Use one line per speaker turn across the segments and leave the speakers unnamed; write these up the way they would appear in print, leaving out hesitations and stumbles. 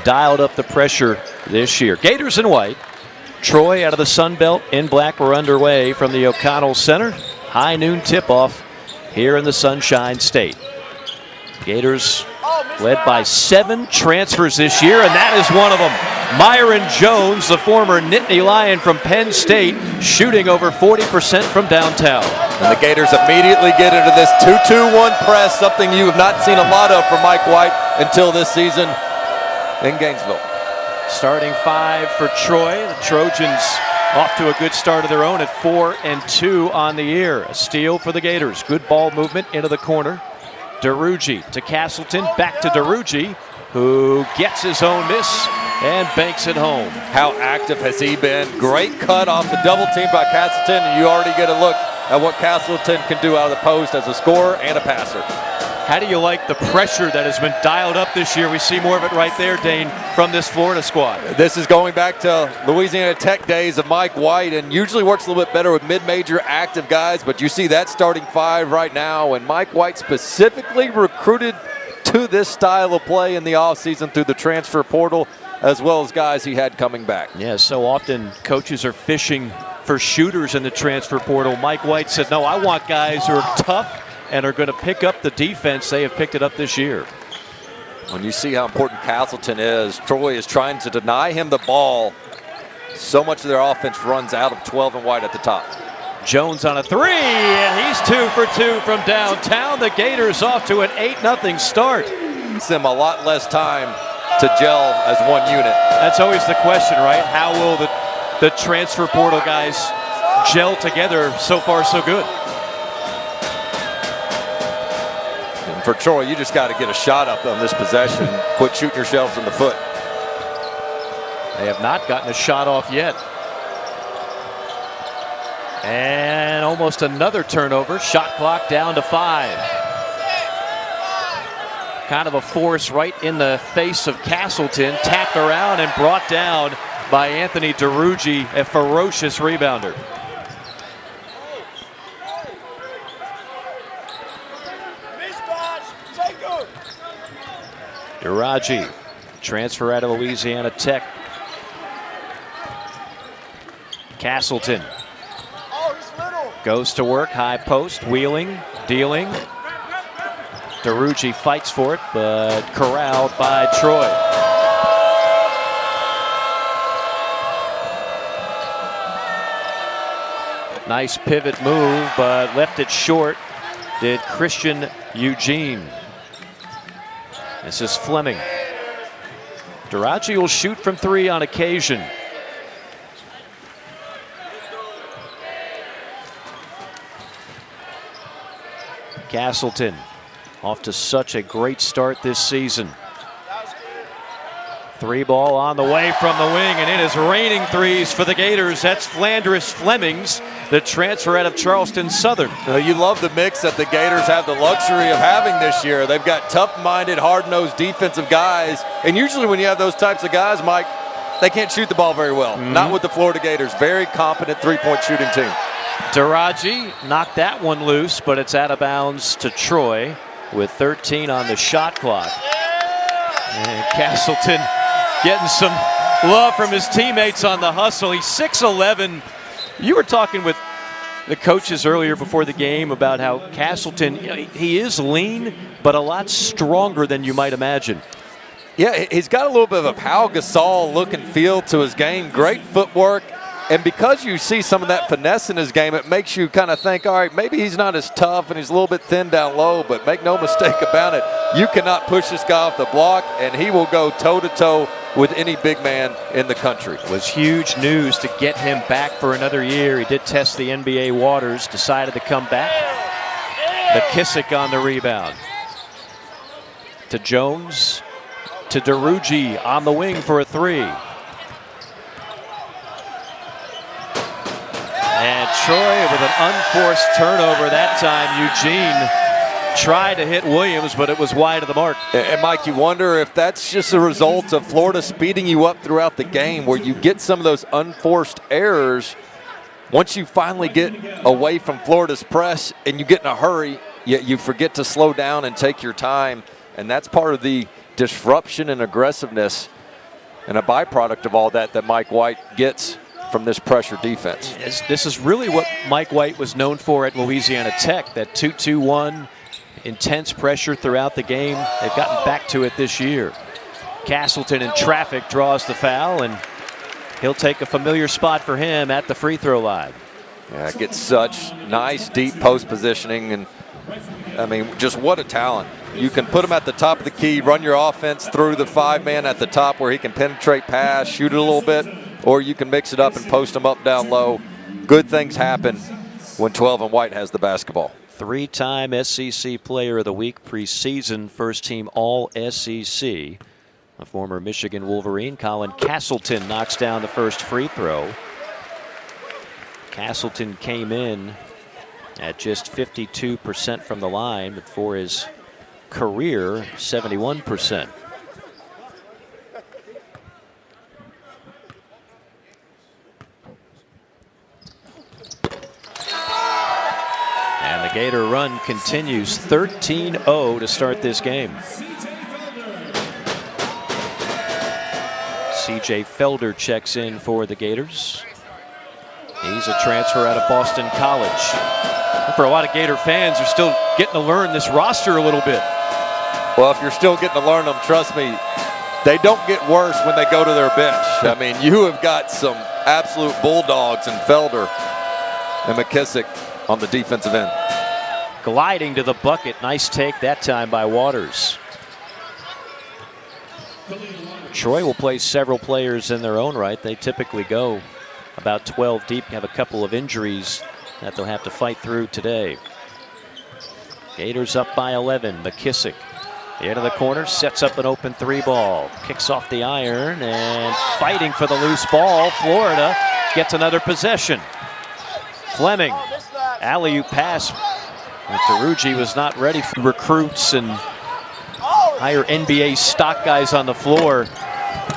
dialed up the pressure this year. Gators in white. Troy out of the Sun Belt in black. We're underway from the O'Connell Center. High noon tip-off here in the Sunshine State. Gators led by 7 transfers this year, and that is one of them. Myron Jones, the former Nittany Lion from Penn State, shooting over 40% from downtown.
And the Gators immediately get into this 2-2-1 press, something you have not seen a lot of from Mike White until this season in Gainesville.
Starting 5 for Troy. The Trojans off to a good start of their own at 4-2 on the year. A steal for the Gators. Good ball movement into the corner. DeRuggi to Castleton, back to DeRuggi, who gets his own miss and banks it home.
How active has he been? Great cut off the double team by Castleton, and you already get a look at what Castleton can do out of the post as a scorer and a passer.
How do you like the pressure that has been dialed up this year? We see more of it right there, Dane, from this Florida squad.
This is going back to Louisiana Tech days of Mike White, and usually works a little bit better with mid-major active guys, but you see that starting 5 right now, and Mike White specifically recruited to this style of play in the offseason through the transfer portal, as well as guys he had coming back.
Yeah, so often coaches are fishing for shooters in the transfer portal. Mike White said, no, I want guys who are tough and are going to pick up the defense. They have picked it up this year.
When you see how important Castleton is, Troy is trying to deny him the ball. So much of their offense runs out of 12 and white at the top.
Jones on a 3, and he's 2 for 2 from downtown. The Gators off to an 8-0 start.
Gives them a lot less time to gel as one unit.
That's always the question, right? How will the transfer portal guys gel together? So far, so good.
For Troy, you just got to get a shot up on this possession. Quit shooting yourself in the foot.
They have not gotten a shot off yet. And almost another turnover. Shot clock down to 5. Kind of a force right in the face of Castleton. Tapped around and brought down by Anthony DeRuggi, a ferocious rebounder. DeRuggi, transfer out of Louisiana Tech. Castleton goes to work, high post, wheeling, dealing. DeRuggi fights for it, but corralled by Troy. Nice pivot move, but left it short. Did Christian Eugene. This is Fleming. DeRuggi will shoot from 3 on occasion. Castleton off to such a great start this season. 3 ball on the way from the wing, and it is raining threes for the Gators. That's Flanders Flemings, the transfer out of Charleston Southern.
You love the mix that the Gators have the luxury of having this year. They've got tough-minded, hard-nosed defensive guys, and usually when you have those types of guys, Mike, they can't shoot the ball very well. Not with the Florida Gators. Very competent three-point shooting team.
DeRuggi knocked that one loose, but it's out of bounds to Troy with 13 on the shot clock. And Castleton getting some love from his teammates on the hustle. He's 6'11". You were talking with the coaches earlier before the game about how Castleton, he is lean, but a lot stronger than you might imagine.
Yeah, he's got a little bit of a Pau Gasol look and feel to his game. Great footwork. And because you see some of that finesse in his game, it makes you kind of think, all right, maybe he's not as tough and he's a little bit thin down low, but make no mistake about it, you cannot push this guy off the block, and he will go toe-to-toe with any big man in the country.
It was huge news to get him back for another year. He did test the NBA waters, decided to come back. McKissick on the rebound. To Jones, to DeRuggi on the wing for a 3. And Troy with an unforced turnover that time. Eugene tried to hit Williams, but it was wide of the mark.
And Mike, you wonder if that's just a result of Florida speeding you up throughout the game, where you get some of those unforced errors. Once you finally get away from Florida's press and you get in a hurry, you forget to slow down and take your time. And that's part of the disruption and aggressiveness and a byproduct of all that Mike White gets from this pressure defense.
This is really what Mike White was known for at Louisiana Tech, that 2-2-1, intense pressure throughout the game. They've gotten back to it this year. Castleton in traffic draws the foul, and he'll take a familiar spot for him at the free throw line.
Yeah, gets such nice deep post positioning, and I mean, just what a talent. You can put him at the top of the key, run your offense through the 5-man at the top where he can penetrate pass, shoot it a little bit, or you can mix it up and post him up down low. Good things happen when 12 and White has the basketball.
3-time SEC Player of the Week preseason, first team All-SEC. A former Michigan Wolverine, Colin Castleton, knocks down the first free throw. Castleton came in at just 52% from the line, but for his career, 71%. And the Gator run continues, 13-0 to start this game. C.J. Felder checks in for the Gators. He's a transfer out of Boston College. For a lot of Gator fans, they're still getting to learn this roster a little bit.
Well, if you're still getting to learn them, trust me, they don't get worse when they go to their bench. I mean, you have got some absolute bulldogs in Felder and McKissick on the defensive end.
Gliding to the bucket. Nice take that time by Waters. Troy will play several players in their own right. They typically go about 12 deep, have a couple of injuries that they'll have to fight through today. Gators up by 11. McKissick, the end of the corner, sets up an open 3-ball. Kicks off the iron and fighting for the loose ball. Florida gets another possession. Fleming, alley-oop pass. Tarugi was not ready for recruits and higher NBA stock guys on the floor,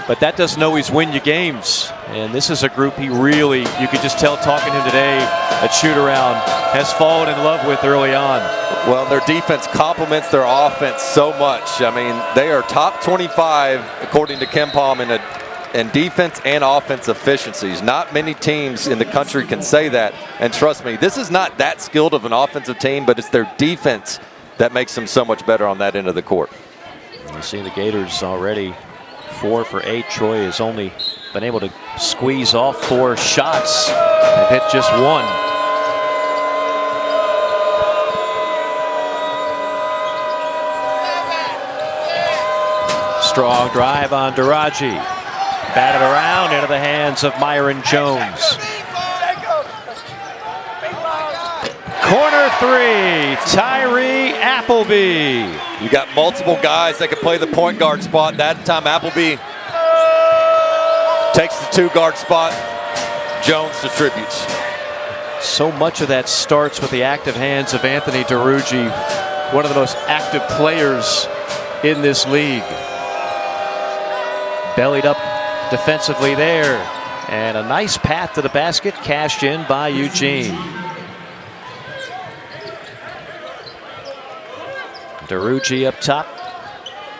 but that doesn't always win you games. And this is a group he really, you could just tell talking to him today at shoot-around, has fallen in love with early on.
Well, their defense complements their offense so much. I mean, they are top 25, according to KenPom, in defense and offense efficiencies. Not many teams in the country can say that. And trust me, this is not that skilled of an offensive team, but it's their defense that makes them so much better on that end of the court.
You see the Gators already 4 for 8. Troy has only been able to squeeze off 4 shots and hit just 1. Strong drive on Diraji. Batted around into the hands of Myron Jones. Corner 3, Tyree Appleby.
You got multiple guys that can play the point guard spot. That time Appleby takes the 2-guard spot. Jones distributes.
So much of that starts with the active hands of Anthony Tarugi, one of the most active players in this league. Bellied up defensively there, and a nice path to the basket cashed in by Eugene. Tarugi up top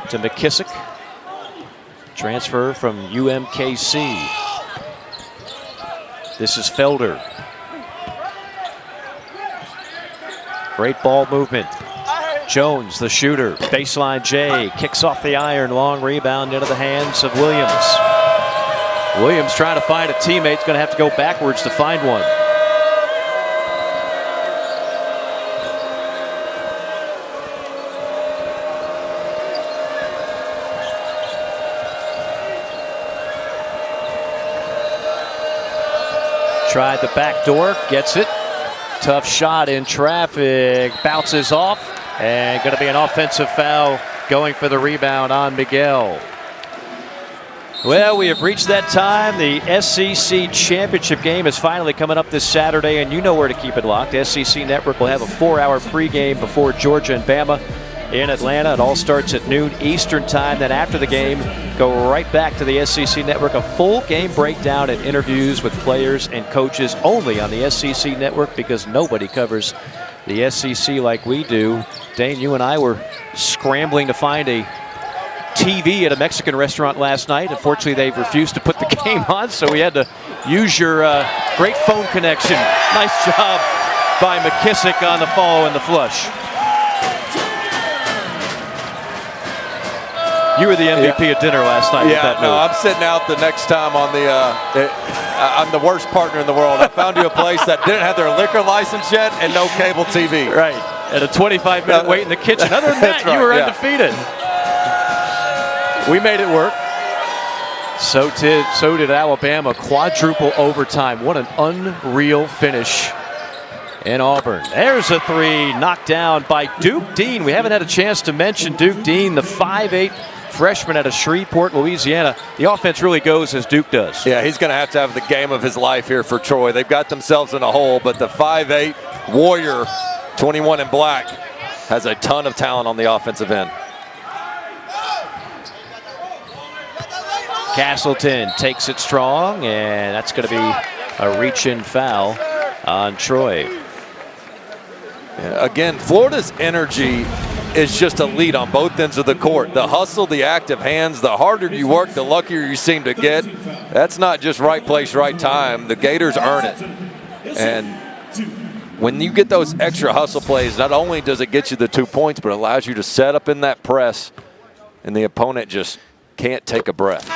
to McKissick. Transfer from UMKC. This is Felder. Great ball movement. Jones, the shooter. Baseline J. Kicks off the iron. Long rebound into the hands of Williams. Williams trying to find a teammate. He's going to have to go backwards to find one. Tried the back door, gets it. Tough shot in traffic, bounces off, and going to be an offensive foul going for the rebound on Miguel. Well, we have reached that time. The SEC Championship game is finally coming up this Saturday, and you know where to keep it locked. SEC Network will have a 4-hour pregame before Georgia and Bama in Atlanta. It all starts at noon Eastern time. Then after the game, go right back to the SEC Network. A full game breakdown and interviews with players and coaches only on the SEC Network, because nobody covers the SEC like we do. Dane, you and I were scrambling to find a TV at a Mexican restaurant last night. Unfortunately, they refused to put the game on, so we had to use your great phone connection. Nice job by McKissick on the follow and the flush. You were the MVP of dinner last night.
Yeah, no, I'm sitting out the next time on the. I'm the worst partner in the world. I found you a place that didn't have their liquor license yet and no cable TV.
Right, and a 25-minute wait in the kitchen. Other than that,
right,
you were undefeated. We made it work. So did Alabama. Quadruple overtime. What an unreal finish in Auburn. There's a three knocked down by Duke Dean. We haven't had a chance to mention Duke Dean, the 5'8" freshman out of Shreveport, Louisiana. The offense really goes as Duke does.
Yeah, he's going to have the game of his life here for Troy. They've got themselves in a hole, but the 5'8" warrior, 21 in black, has a ton of talent on the offensive end.
Castleton takes it strong, and that's going to be a reach-in foul on Troy.
Yeah, again, Florida's energy is just elite on both ends of the court. The hustle, the active hands, the harder you work, the luckier you seem to get. That's not just right place, right time. The Gators earn it. And when you get those extra hustle plays, not only does it get you the 2 points, but it allows you to set up in that press, and the opponent just can't take a breath.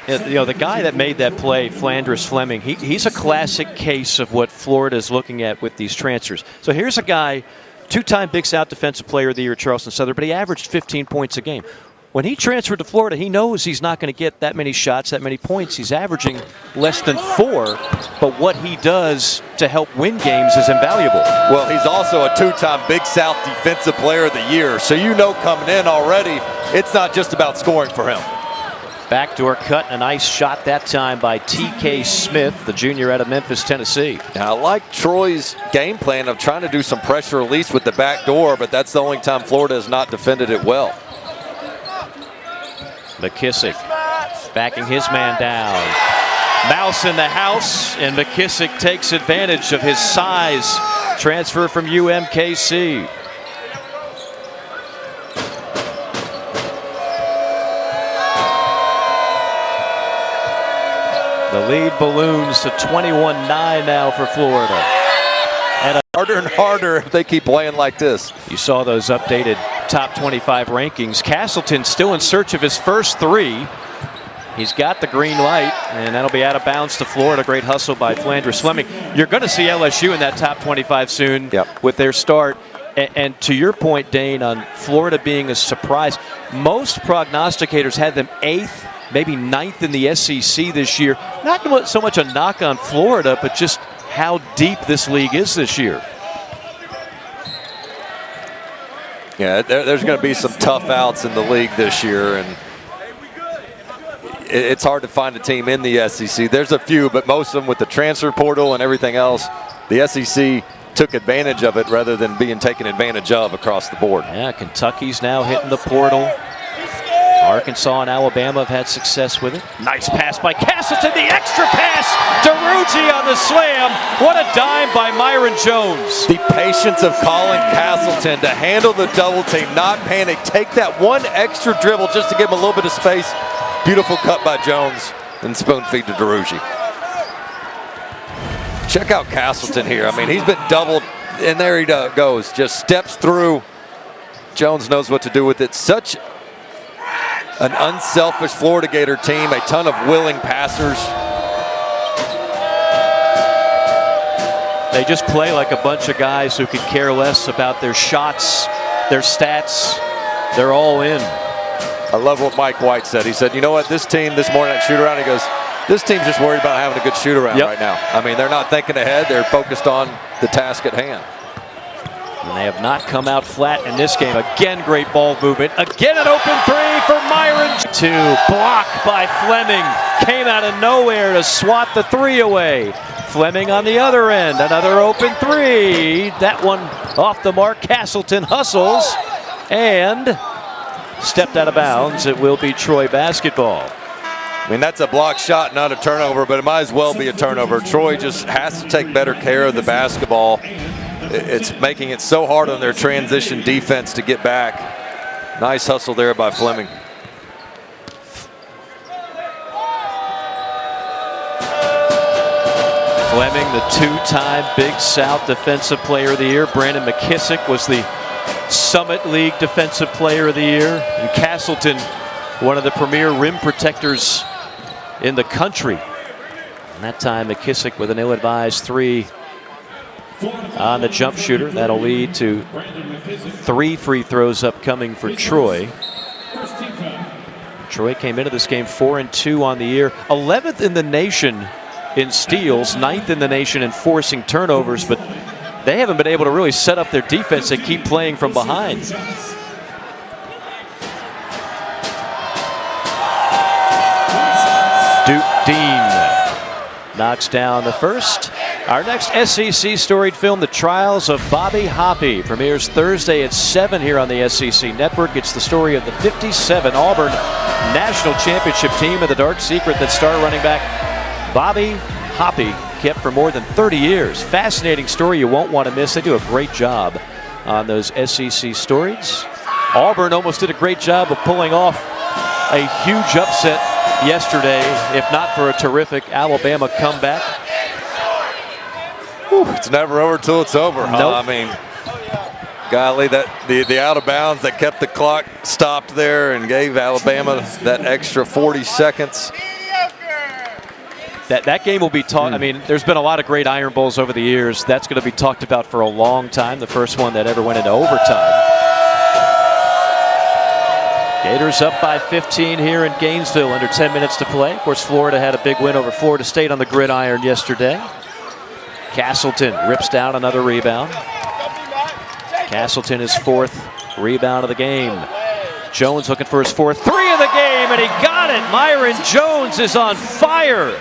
You know, the guy that made that play, Flanders Fleming, he's a classic case of what Florida is looking at with these transfers. So here's a guy, two-time Big South Defensive Player of the Year at Charleston Southern, but he averaged 15 points a game. When he transferred to Florida, he knows he's not going to get that many shots, that many points. He's averaging less than 4, but what he does to help win games is invaluable.
Well, he's also a two-time Big South Defensive Player of the Year, so you know coming in already, it's not just about scoring for him.
Backdoor cut, and a nice shot that time by T.K. Smith, the junior out of Memphis, Tennessee.
Now, I like Troy's game plan of trying to do some pressure release with the back door, but that's the only time Florida has not defended it well.
McKissick backing his man down. Mouse in the house, and McKissick takes advantage of his size. Transfer from UMKC. The lead balloons to 21-9 now for Florida. And
harder and harder if they keep playing like this.
You saw those updated top 25 rankings. Castleton still in search of his first 3. He's got the green light, and that'll be out of bounds to Florida. Great hustle by Flanders Fleming. You're going to see LSU in that top 25 soon with their start. And to your point, Dane, on Florida being a surprise, most prognosticators had them 8th, maybe 9th in the SEC this year. Not so much a knock on Florida, but just how deep this league is this year.
Yeah, there's going to be some tough outs in the league this year, and it's hard to find a team in the SEC. There's a few, but most of them with the transfer portal and everything else, the SEC took advantage of it rather than being taken advantage of across the board.
Yeah, Kentucky's now hitting the portal. Arkansas and Alabama have had success with it. Nice pass by Castleton, the extra pass. DeRuggi on the slam. What a dime by Myron Jones.
The patience of Colin Castleton to handle the double team, not panic, take that one extra dribble just to give him a little bit of space. Beautiful cut by Jones and spoon feed to DeRuggi. Check out Castleton here. I mean, he's been doubled, and there he goes. Just steps through. Jones knows what to do with it. Such an unselfish Florida Gator team, a ton of willing passers.
They just play like a bunch of guys who could care less about their shots, their stats. They're all in.
I love what Mike White said. He said, you know what, this team this morning at shoot-around, he goes, this team's just worried about having a good shoot-around right now. I mean, they're not thinking ahead. They're focused on the task at hand.
And they have not come out flat in this game. Again, great ball movement. Again, an open 3 for Myron. 2, blocked by Fleming. Came out of nowhere to swat the 3 away. Fleming on the other end. Another open 3. That one off the mark. Castleton hustles and stepped out of bounds. It will be Troy basketball.
I mean, that's a block shot, not a turnover, but it might as well be a turnover. Troy just has to take better care of the basketball. It's making it so hard on their transition defense to get back. Nice hustle there by Fleming.
Fleming, the two-time Big South Defensive Player of the Year. Brandon McKissick was the Summit League Defensive Player of the Year. And Castleton, one of the premier rim protectors in the country. And that time, McKissick with an ill-advised three on the jump shooter. That'll lead to 3 free throws upcoming for Troy. Troy came into this game 4-2 on the year, 11th in the nation in steals, 9th in the nation in forcing turnovers, but they haven't been able to really set up their defense. They keep playing from behind. Duke Dean knocks down the first. Our next SEC storied film, The Trials of Bobby Hoppe, premieres Thursday at 7 here on the SEC Network. It's the story of the 57 Auburn National Championship team and the dark secret that star running back Bobby Hoppe kept for more than 30 years. Fascinating story you won't want to miss. They do a great job on those SEC stories. Auburn almost did a great job of pulling off a huge upset yesterday, if not for a terrific Alabama comeback.
Whew, it's never over till it's over. Huh?
Nope.
I mean, golly, that the out of bounds that kept the clock stopped there and gave Alabama that extra 40 seconds.
That game will be talked. I mean, there's been a lot of great Iron Bowls over the years. That's going to be talked about for a long time. The first one that ever went into overtime. Gators up by 15 here in Gainesville, under 10 minutes to play. Of course, Florida had a big win over Florida State on the gridiron yesterday. Castleton rips down another rebound. Castleton, his 4th rebound of the game. Jones looking for his 4th three of the game, and he got it. Myron Jones is on fire.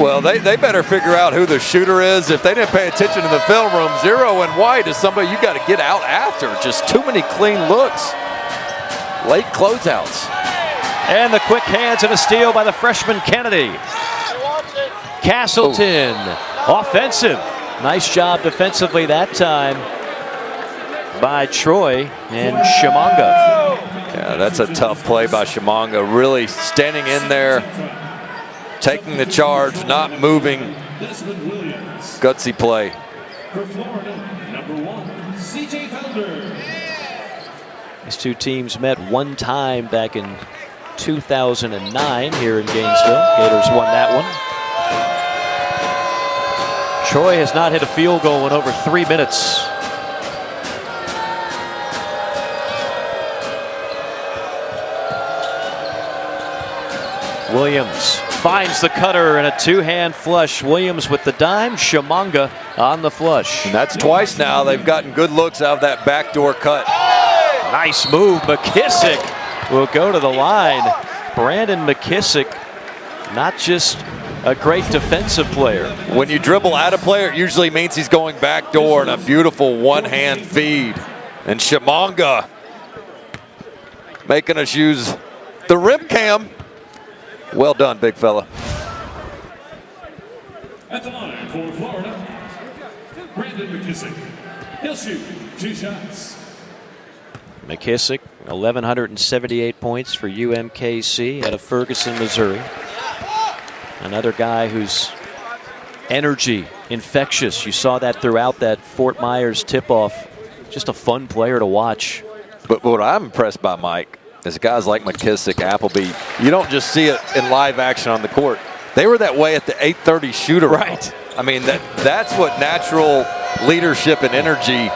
Well, they better figure out who the shooter is. If they didn't pay attention in the film room, 0 and white is somebody you got to get out after. Just too many clean looks. Late closeouts.
And the quick hands and a steal by the freshman Kennedy. Castleton, offensive. Nice job defensively that time by Troy and Shimanga.
Yeah, that's a tough play by Shimanga. Really standing in there, taking the charge, not moving. Gutsy play.
These two teams met one time back in 2009 here in Gainesville. Gators won that one. Troy has not hit a field goal in over 3 minutes. Williams finds the cutter and a two-hand flush. Williams with the dime, Shimanga on the flush.
And that's twice now they've gotten good looks out of that backdoor cut.
Nice move. McKissick will go to the line. Brandon McKissick, not just a great defensive player.
When you dribble at a player, it usually means he's going backdoor, and a beautiful one-hand feed. And Shimanga making us use the rim cam. Well done, big fella.
At the line for Florida, Brandon McKissick. He'll shoot 2 shots.
McKissick, 1,178 points for UMKC out of Ferguson, Missouri. Another guy whose energy, infectious. You saw that throughout that Fort Myers tip-off. Just a fun player to watch.
But what I'm impressed by, Mike, is guys like McKissick, Appleby. You don't just see it in live action on the court. They were that way at the 8:30 shooter.
Right.
I mean, that's what natural leadership and energy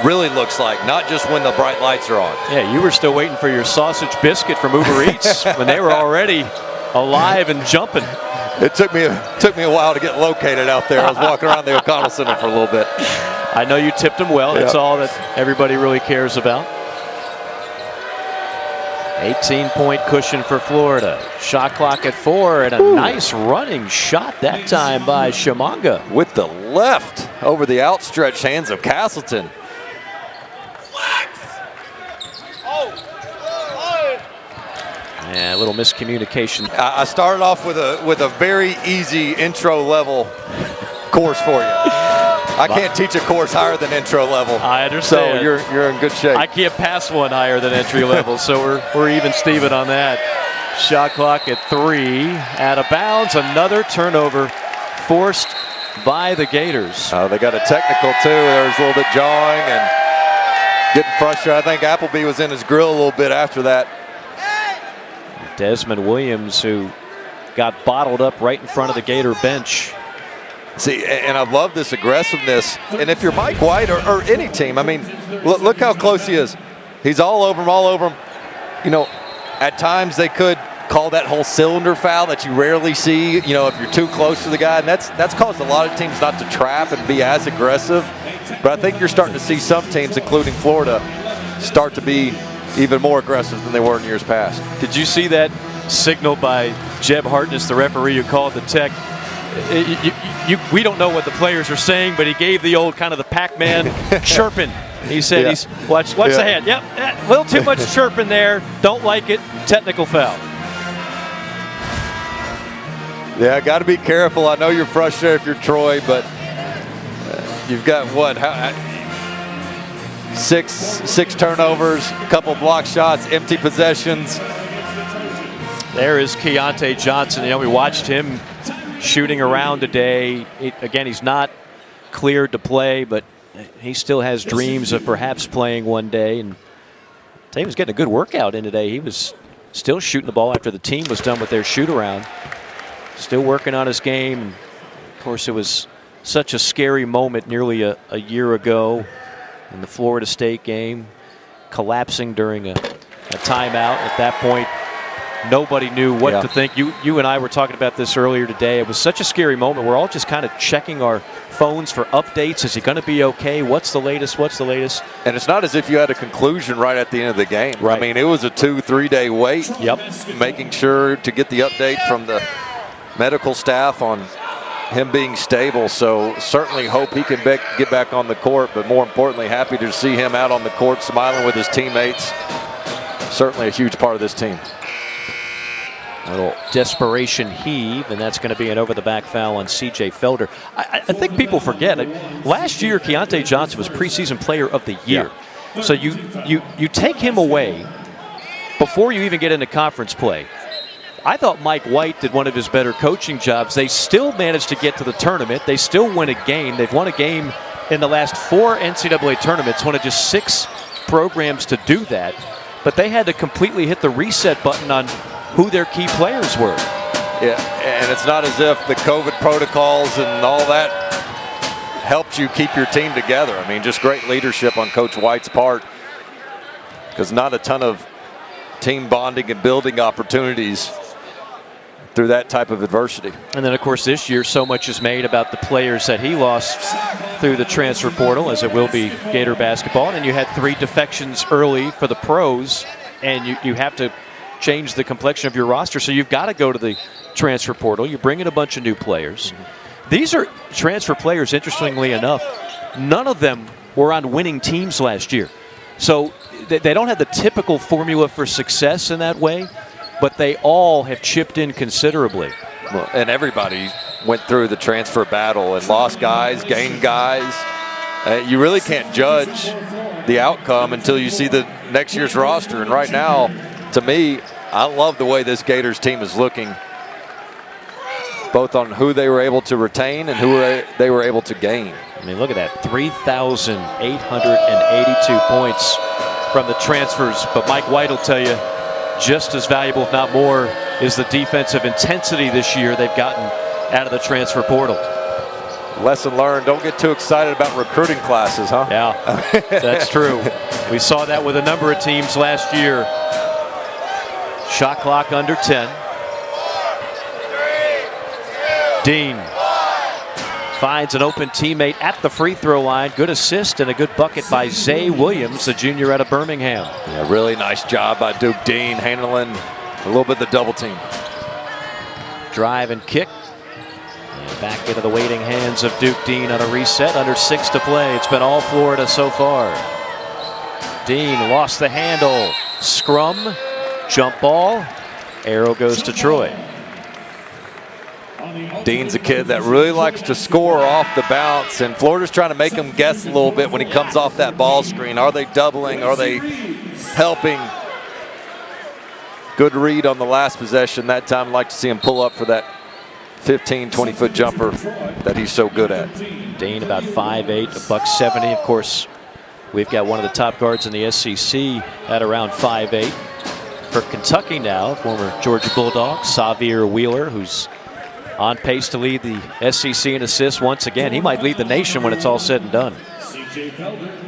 really looks like, not just when the bright lights are on.
Yeah, you were still waiting for your sausage biscuit from Uber Eats when they were already alive and jumping.
It took me a while to get located out there. I was walking around the O'Connell Center for a little bit.
I know you tipped them well. That's all that everybody really cares about. 18-point cushion for Florida. Shot clock at 4, and a nice running shot that time by Shimanga.
With the left over the outstretched hands of Castleton.
Yeah, a little miscommunication.
I started off with a very easy intro level course for you. I can't teach a course higher than intro level.
I understand.
So you're in good shape.
I can't pass one higher than entry level, so we're even Steven on that. Shot clock at 3, out of bounds. Another turnover forced by the Gators.
They got a technical too. There was a little bit jawing and getting frustrated. I think Appleby was in his grill a little bit after that.
Desmond Williams, who got bottled up right in front of the Gator bench.
See, and I love this aggressiveness. And if you're Mike White or any team, I mean, look how close he is. He's all over him, You know, at times they could call that whole cylinder foul that you rarely see, if you're too close to the guy. And that's caused a lot of teams not to trap and be as aggressive. But I think you're starting to see some teams, including Florida, start to be even more aggressive than they were in years past.
Did you see that signal by Jeb Hartness, the referee who called the tech? We don't know what the players are saying, but he gave the old kind of the Pac-Man chirping. He said, watch the hand. Yep, a little too much chirping there. Don't like it. Technical foul.
Yeah, got to be careful. I know you're frustrated if you're Troy, but you've got what? Six turnovers, a couple block shots, empty possessions.
There is Keontae Johnson. We watched him shooting around today. Again, he's not cleared to play, but he still has dreams of perhaps playing one day. And he was getting a good workout in today. He was still shooting the ball after the team was done with their shoot-around. Still working on his game. Of course, it was such a scary moment nearly a year ago in the Florida State game, collapsing during a timeout. At that point, nobody knew what to think. You and I were talking about this earlier today. It was such a scary moment. We're all just kind of checking our phones for updates. Is he going to be okay? What's the latest? What's the latest?
And it's not as if you had a conclusion right at the end of the game.
Right.
I mean, it was a 2-3 day wait.
Yep.
Making sure to get the update from the medical staff on him being stable. So certainly hope he can get back on the court, but more importantly, happy to see him out on the court smiling with his teammates. Certainly a huge part of this team.
A little desperation heave, and that's going to be an over-the-back foul on C.J. Felder. I think people forget, last year Keontae Johnson was preseason player of the year. Yeah. So you take him away before you even get into conference play. I thought Mike White did one of his better coaching jobs. They still managed to get to the tournament. They still win a game. They've won a game in the last 4 NCAA tournaments, one of just 6 programs to do that. But they had to completely hit the reset button on who their key players were.
Yeah, and it's not as if the COVID protocols and all that helped you keep your team together. I mean, just great leadership on Coach White's part, because not a ton of team bonding and building opportunities through that type of adversity.
And then, of course, this year so much is made about the players that he lost through the transfer portal, as it will be Gator basketball. And you had 3 defections early for the pros, and you have to change the complexion of your roster, so you've got to go to the transfer portal. You bring in a bunch of new players. These are transfer players, interestingly enough, none of them were on winning teams last year. So they don't have the typical formula for success in that way, but they all have chipped in considerably.
Well, and everybody went through the transfer battle and lost guys, gained guys. You really can't judge the outcome until you see the next year's roster. And right now, to me, I love the way this Gators team is looking, both on who they were able to retain and who they were able to gain.
I mean, look at that, 3,882 points from the transfers. But Mike White will tell you, just as valuable, if not more, is the defensive intensity this year they've gotten out of the transfer portal.
Lesson learned, don't get too excited about recruiting classes, huh?
Yeah, that's true. We saw that with a number of teams last year. Shot clock under 10. Dean finds an open teammate at the free throw line. Good assist and a good bucket by Zay Williams, the junior out of Birmingham.
Yeah, really nice job by Duke Dean handling a little bit of the double team.
Drive and kick. And back into the waiting hands of Duke Dean on a reset. Under 6 to play. It's been all Florida so far. Dean lost the handle. Scrum. Jump ball. Arrow goes to Troy.
Dean's a kid that really likes to score off the bounce, and Florida's trying to make him guess a little bit when he comes off that ball screen. Are they doubling? Are they helping? Good read on the last possession. That time, I'd like to see him pull up for that 15, 20-foot jumper that he's so good at.
Dean about 5'8", $170. Of course, we've got one of the top guards in the SEC at around 5'8". For Kentucky now, former Georgia Bulldog, Xavier Wheeler, who's on pace to lead the SEC in assists once again. He might lead the nation when it's all said and done.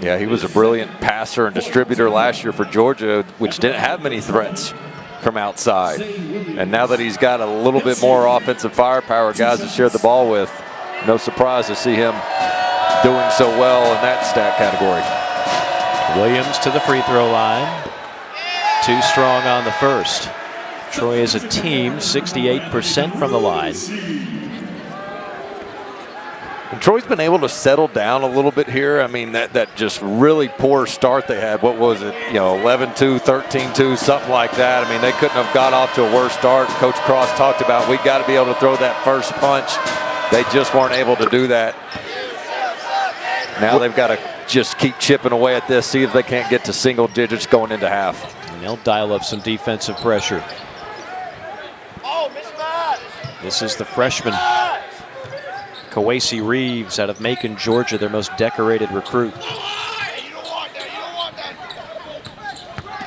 Yeah, he was a brilliant passer and distributor last year for Georgia, which didn't have many threats from outside. And now that he's got a little bit more offensive firepower, guys to share the ball with, no surprise to see him doing so well in that stat category.
Williams to the free throw line. Too strong on the first. Troy as a team, 68% from the line.
And Troy's been able to settle down a little bit here. I mean, that just really poor start they had. What was it? 11-2, 13-2, something like that. I mean, they couldn't have got off to a worse start. Coach Cross talked about we got to be able to throw that first punch. They just weren't able to do that. Now they've got to just keep chipping away at this, see if they can't get to single digits going into half.
And they'll dial up some defensive pressure. This is the freshman, Kawesi Reeves, out of Macon, Georgia, their most decorated recruit.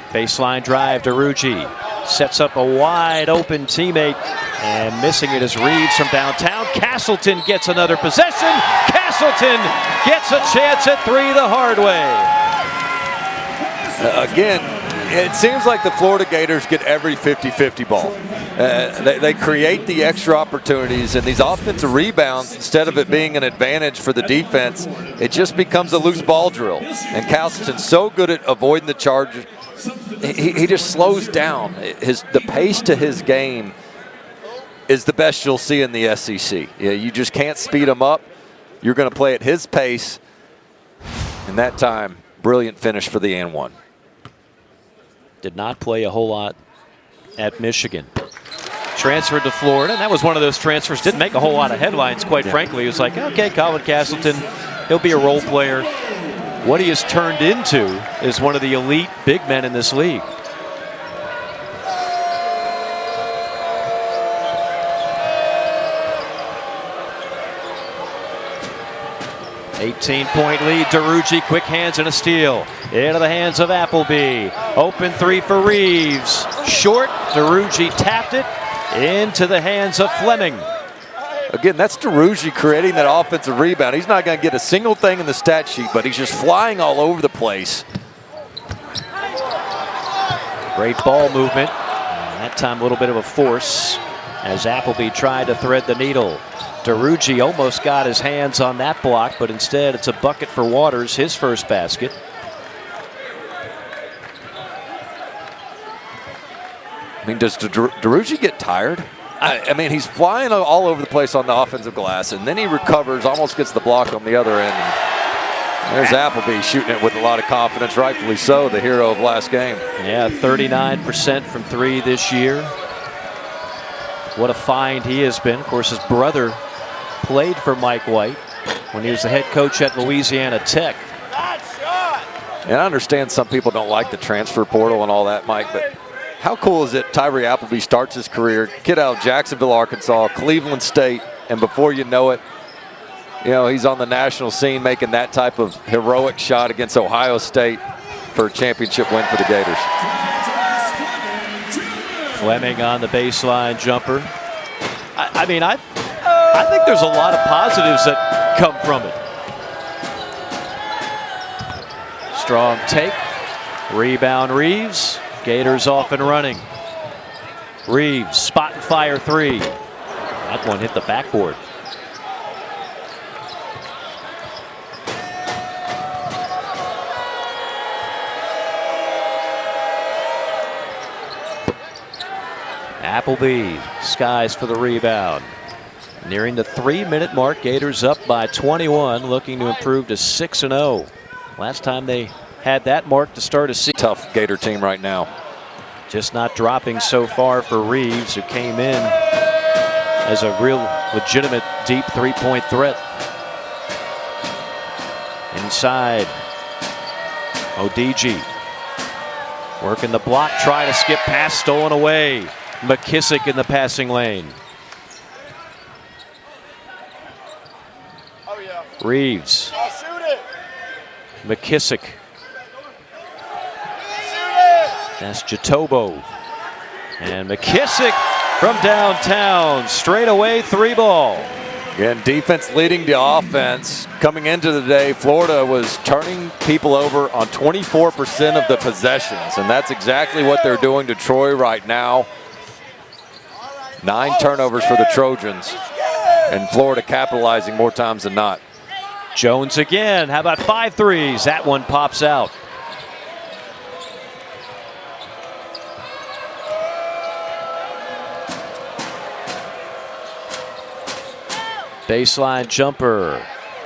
Baseline drive to Rugi. Sets up a wide open teammate, and missing it is Reeves from downtown. Castleton gets another possession. Castleton gets a chance at three the hard way.
Again, it seems like the Florida Gators get every 50-50 ball. They create the extra opportunities, and these offensive rebounds, instead of it being an advantage for the defense, it just becomes a loose ball drill. And Castleton's so good at avoiding the charge. He just slows down. The pace to his game is the best you'll see in the SEC. You just can't speed him up. You're going to play at his pace. And that time, brilliant finish for the and one.
Did not play a whole lot at Michigan. Transferred to Florida, and that was one of those transfers. Didn't make a whole lot of headlines, quite frankly. It was like, okay, Colin Castleton, he'll be a role player. What he has turned into is one of the elite big men in this league. $18-point lead. DeRugi, quick hands and a steal. Into the hands of Appleby. Open three for Reeves. Short. DeRugi tapped it into the hands of Fleming.
Again, that's DeRugi creating that offensive rebound. He's not going to get a single thing in the stat sheet, but he's just flying all over the place.
Great ball movement. And that time a little bit of a force as Appleby tried to thread the needle. DeRugi almost got his hands on that block, but instead it's a bucket for Waters, his first basket.
I mean, does DeRugi get tired? I mean, he's flying all over the place on the offensive glass, and then he recovers, almost gets the block on the other end. And there's Appleby shooting it with a lot of confidence, rightfully so, the hero of last game.
Yeah, 39% from three this year. What a find he has been. Of course, his brother played for Mike White when he was the head coach at Louisiana Tech.
And I understand some people don't like the transfer portal and all that, Mike, but how cool is it Tyree Appleby starts his career, kid out of Jacksonville, Arkansas, Cleveland State, and before you know it, he's on the national scene making that type of heroic shot against Ohio State for a championship win for the Gators.
Fleming on the baseline jumper. I think there's a lot of positives that come from it. Strong take. Rebound Reeves. Gators off and running. Reeves, spot and fire three. That one hit the backboard. Appleby skies for the rebound. Nearing the 3-minute mark, Gators up by 21, looking to improve to 6-0. Last time they had that mark to start a season.
Tough Gator team right now.
Just not dropping so far for Reeves, who came in as a real legitimate deep three-point threat. Inside, ODG working the block, try to skip pass, stolen away. McKissick in the passing lane. Reeves. McKissick. That's Jatobo. And McKissick from downtown. Straight away, 3-ball.
Again, defense leading the offense. Coming into the day, Florida was turning people over on 24% of the possessions, and that's exactly what they're doing to Troy right now. 9 turnovers for the Trojans, and Florida capitalizing more times than not.
Jones again. How about 5 threes? That one pops out. Baseline jumper.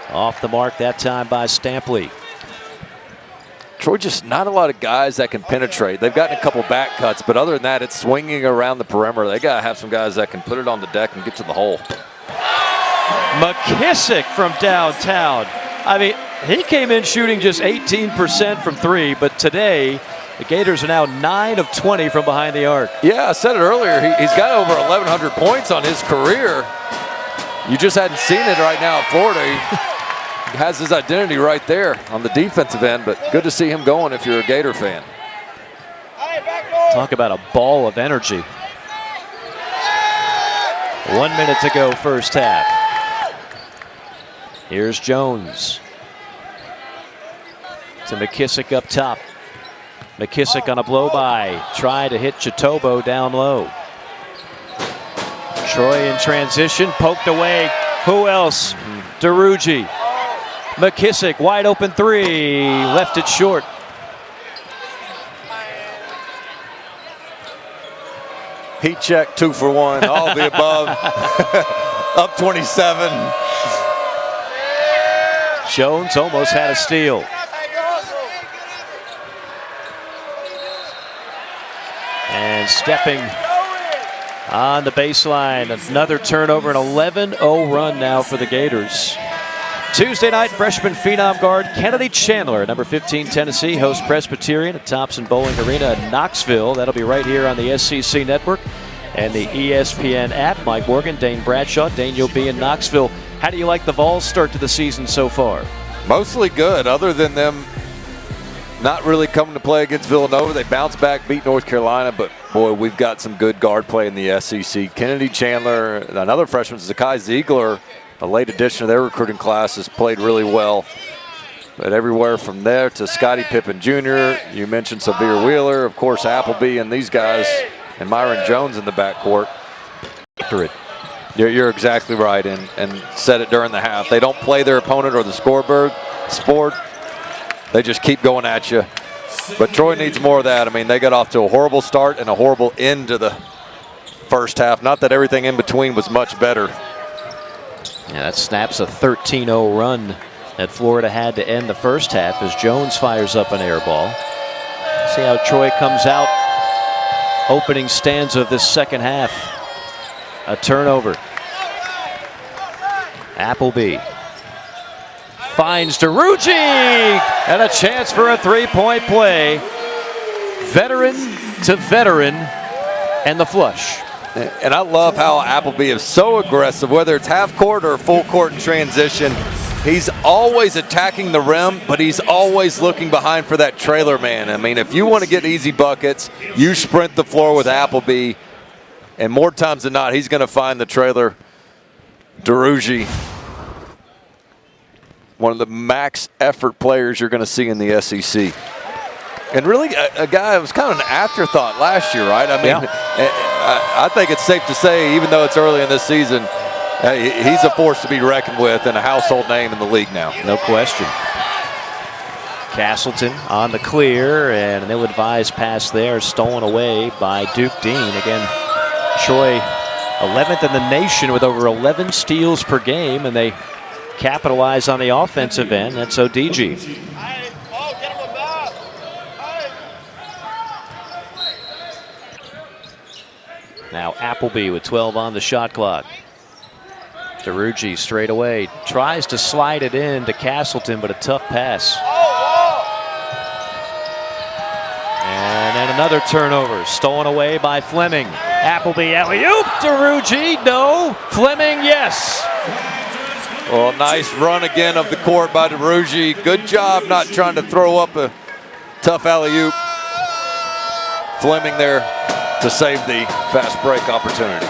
Off the mark that time by Stampley.
Troy, just not a lot of guys that can penetrate. They've gotten a couple back cuts, but other than that, it's swinging around the perimeter. They got to have some guys that can put it on the deck and get to the hole.
McKissick from downtown. I mean, he came in shooting just 18% from 3, but today the Gators are now 9 of 20 from behind the arc.
Yeah, I said it earlier. He's got over 1,100 points on his career. You just hadn't seen it right now at Florida. He has his identity right there on the defensive end, but good to see him going if you're a Gator fan.
Talk about a ball of energy. 1 minute to go, first half. Here's Jones. To McKissick up top. McKissick on a blow-by. Try to hit Jatobo down low. Troy in transition, poked away. Who else? DeRuggi. McKissick, wide open 3. Left it short.
Heat check, 2 for 1, all the above. Up 27.
Jones almost had a steal. And stepping on the baseline, another turnover, an 11-0 run now for the Gators. Tuesday night, freshman phenom guard Kennedy Chandler, number 15 Tennessee, hosts Presbyterian at Thompson Bowling Arena in Knoxville. That'll be right here on the SEC Network and the ESPN app. Mike Morgan, Dane Bradshaw. Dane, you'll be in Knoxville. How do you like the Vols' start to the season so far?
Mostly good, other than them not really coming to play against Villanova. They bounced back, beat North Carolina, but boy, we've got some good guard play in the SEC. Kennedy Chandler, another freshman, Zakai Ziegler, a late addition to their recruiting class, has played really well. But everywhere from there to Scottie Pippen Jr., you mentioned Severe Wheeler, of course, Appleby, and these guys, and Myron Jones in the backcourt. You're exactly right, and said it during the half. They don't play their opponent or the scoreboard. They just keep going at you. But Troy needs more of that. I mean, they got off to a horrible start and a horrible end to the first half. Not that everything in between was much better.
Yeah, that snaps a 13-0 run that Florida had to end the first half as Jones fires up an air ball. See how Troy comes out. Opening stanza of this second half. A turnover. Appleby finds DeRuggi, and a chance for a three-point play. Veteran to veteran, and the flush.
And I love how Appleby is so aggressive, whether it's half court or full court in transition. He's always attacking the rim, but he's always looking behind for that trailer man. I mean, if you want to get easy buckets, you sprint the floor with Appleby, and more times than not, he's going to find the trailer. DeRuggi, one of the max effort players you're going to see in the SEC. And really a guy that was kind of an afterthought last year, right? I mean, yeah. I think it's safe to say, even though it's early in this season, he's a force to be reckoned with and a household name in the league now.
No question. Castleton on the clear, and an ill-advised pass there, stolen away by Duke Dean. Again, Troy 11th in the nation with over 11 steals per game, and they capitalize on the offensive end. That's ODG. Now Appleby with 12 on the shot clock. DeRuggi straight away tries to slide it in to Castleton, but a tough pass. And then another turnover, stolen away by Fleming. Appleby, alley-oop, DeRuggi, no. Fleming, yes.
Well, nice run again of the court by DeRuggi. Good job not trying to throw up a tough alley-oop. Fleming there to save the fast break opportunity.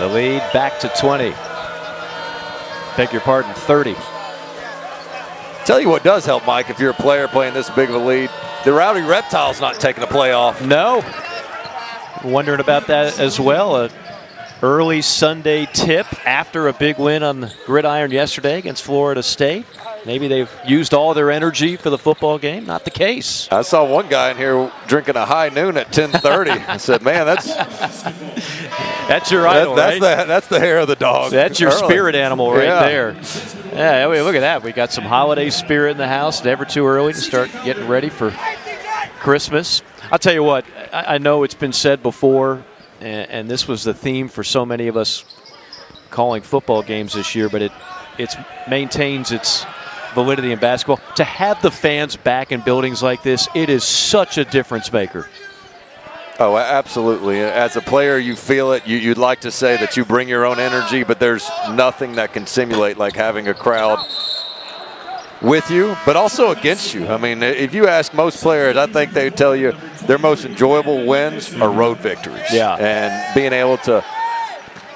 The lead back to 20. Beg your pardon, 30.
Tell you what does help, Mike, if you're a player playing this big of a lead. The Rowdy Reptiles not taking a play off.
No. Wondering about that as well. A early Sunday tip after a big win on the gridiron yesterday against Florida State. Maybe they've used all their energy for the football game. Not the case.
I saw one guy in here drinking a high noon at 10:30. I said, man, that's
your idol, right?
That's the hair of the dog.
That's your spirit animal right
Yeah.
there. Yeah, look at that. We got some holiday spirit in the house. Never too early to start getting ready for Christmas. I'll tell you what, I know it's been said before, and this was the theme for so many of us calling football games this year, but it maintains its validity in basketball. To have the fans back in buildings like this, it is such a difference maker.
Oh, absolutely. As a player, you feel it. You'd like to say that you bring your own energy, but there's nothing that can simulate like having a crowd with you, but also against you. I mean, if you ask most players, I think they would tell you their most enjoyable wins are road victories.
Yeah.
And being able to,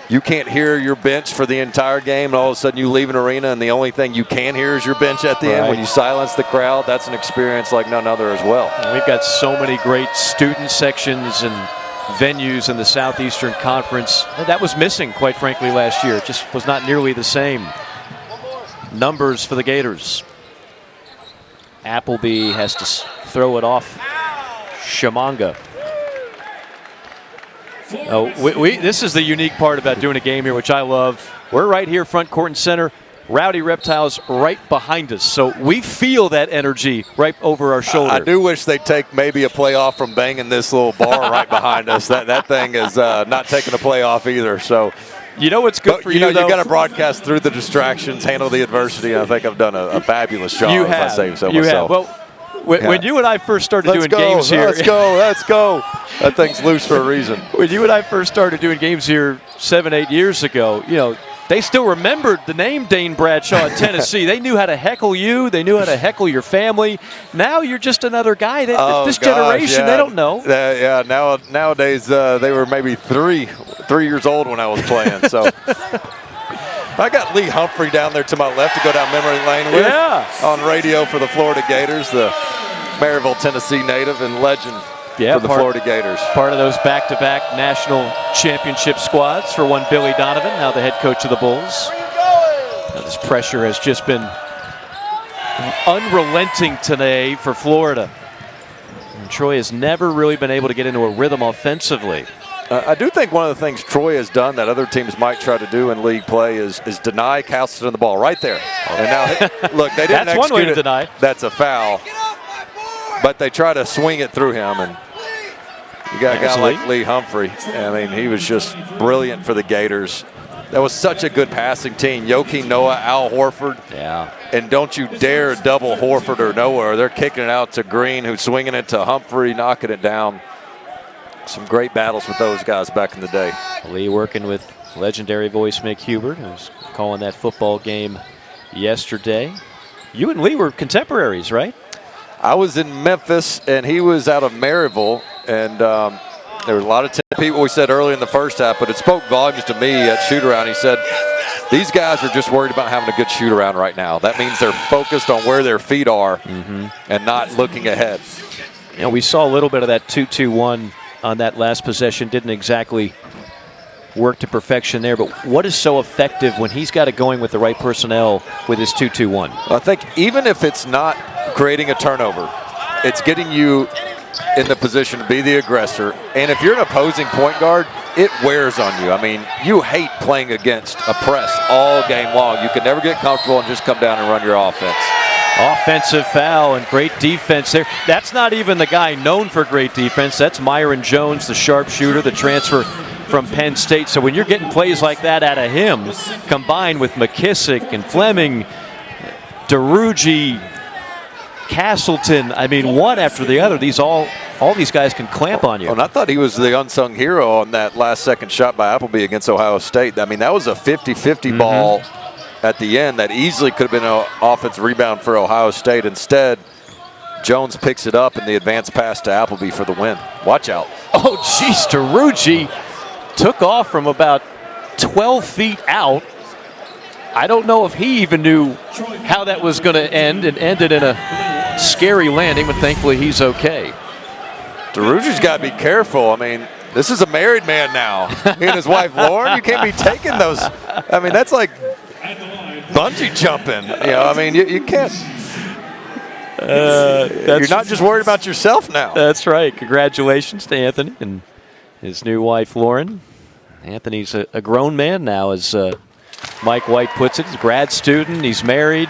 you can't hear your bench for the entire game, and all of a sudden you leave an arena and the only thing you can hear is your bench at the end. When you silence the crowd, that's an experience like none other as well.
And we've got so many great student sections and venues in the Southeastern Conference. That was missing, quite frankly, last year. It just was not nearly the same. Numbers for the Gators. Appleby has to throw it off Shamanga. Oh, this is the unique part about doing a game here, which I love. We're right here, front court and center. Rowdy Reptiles right behind us. So we feel that energy right over our shoulder.
I do wish they'd take maybe a play off from banging this little bar right behind us. That thing is not taking a play off either. So,
you know what's good for you,
though?
You
got to broadcast through the distractions, handle the adversity. I think I've done a fabulous job.
You
if
have.
I say so
you
myself.
Have. Well, when you and I first started doing games here.
Let's go. That thing's loose for a reason.
When you and I first started doing games here 7-8 years ago, they still remembered the name Dane Bradshaw in Tennessee. They knew how to heckle you. They knew how to heckle your family. Now you're just another guy. This generation, they don't know.
Nowadays, they were maybe three years old when I was playing. So I got Lee Humphrey down there to my left to go down memory lane with on radio for the Florida Gators, the Maryville, Tennessee native and legend for the Florida Gators.
Part of those back-to-back national championship squads for one Billy Donovan, now the head coach of the Bulls. Now this pressure has just been unrelenting today for Florida. And Troy has never really been able to get into a rhythm offensively.
I do think one of the things Troy has done that other teams might try to do in league play is deny Castleton the ball right there. And now, look, they didn't
That's one way to deny.
That's a foul. But they try to swing it through him, and you got a guy like Lee Humphrey. I mean, he was just brilliant for the Gators. That was such a good passing team. Yoki Noah, Al Horford.
Yeah.
And don't you dare double Horford or Noah, or they're kicking it out to Green, who's swinging it to Humphrey, knocking it down. Some great battles with those guys back in the day.
Lee working with legendary voice Mick Hubert, who's calling that football game yesterday. You and Lee were contemporaries, right?
I was in Memphis, and he was out of Maryville, and there were a lot of people we said early in the first half, but it spoke volumes to me at shoot-around. He said, these guys are just worried about having a good shoot-around right now. That means they're focused on where their feet are and not looking ahead.
We saw a little bit of that 2-2-1 on that last possession. Didn't exactly work to perfection there, but what is so effective when he's got it going with the right personnel with his 2-2-1?
I think even if it's not creating a turnover, it's getting you in the position to be the aggressor. And if you're an opposing point guard, it wears on you. I mean, you hate playing against a press all game long. You can never get comfortable and just come down and run your offense.
Offensive foul and great defense there. That's not even the guy known for great defense. That's Myron Jones, the sharpshooter, the transfer from Penn State. So when you're getting plays like that out of him, combined with McKissick and Fleming, DeRuggi, Castleton, I mean, one after the other, all these guys can clamp on you.
And I thought he was the unsung hero on that last second shot by Appleby against Ohio State. I mean, that was a 50-50 ball at the end that easily could have been an offensive rebound for Ohio State. Instead, Jones picks it up and the advance pass to Appleby for the win. Watch out.
Oh, geez, DeRuggi took off from about 12 feet out. I don't know if he even knew how that was going to end, and ended in a scary landing, but thankfully he's okay.
DeRuggi's got to be careful. I mean, this is a married man now. He and his wife, Lauren, you can't be taking those. I mean, that's like bungee jumping. You know, I mean, you can't. You're not just worried about yourself now.
That's right. Congratulations to Anthony and his new wife, Lauren. Anthony's a grown man now, as Mike White puts it. He's a grad student. He's married.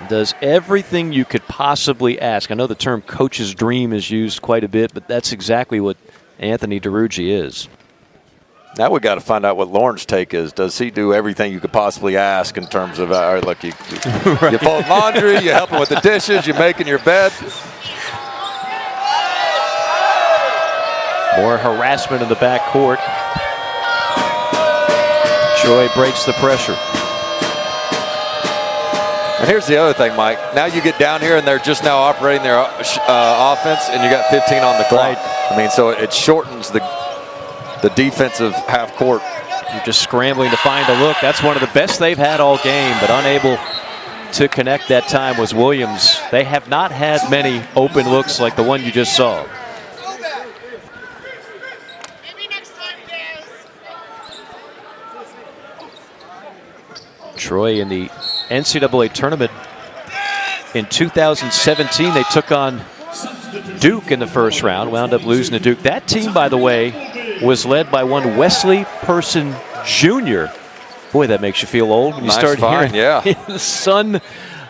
Does everything you could possibly ask. I know the term coach's dream is used quite a bit, but that's exactly what Anthony DeRuggi is.
Now we got to find out what Lauren's take is. Does he do everything you could possibly ask in terms of, all right, look, you fold laundry, you help him with the dishes, you're making your bed?
More harassment in the backcourt. Troy breaks the pressure.
And here's the other thing, Mike. Now you get down here and they're just now operating their offense, and you got 15 on the clock.
Right.
I mean, so it shortens the defensive half court.
You're just scrambling to find a look. That's one of the best they've had all game, but unable to connect that time was Williams. They have not had many open looks like the one you just saw. Troy in the NCAA tournament in 2017, they took on Duke in the first round, wound up losing to Duke. That team, by the way, was led by one Wesley Person Jr. Boy, that makes you feel old when you start hearing the son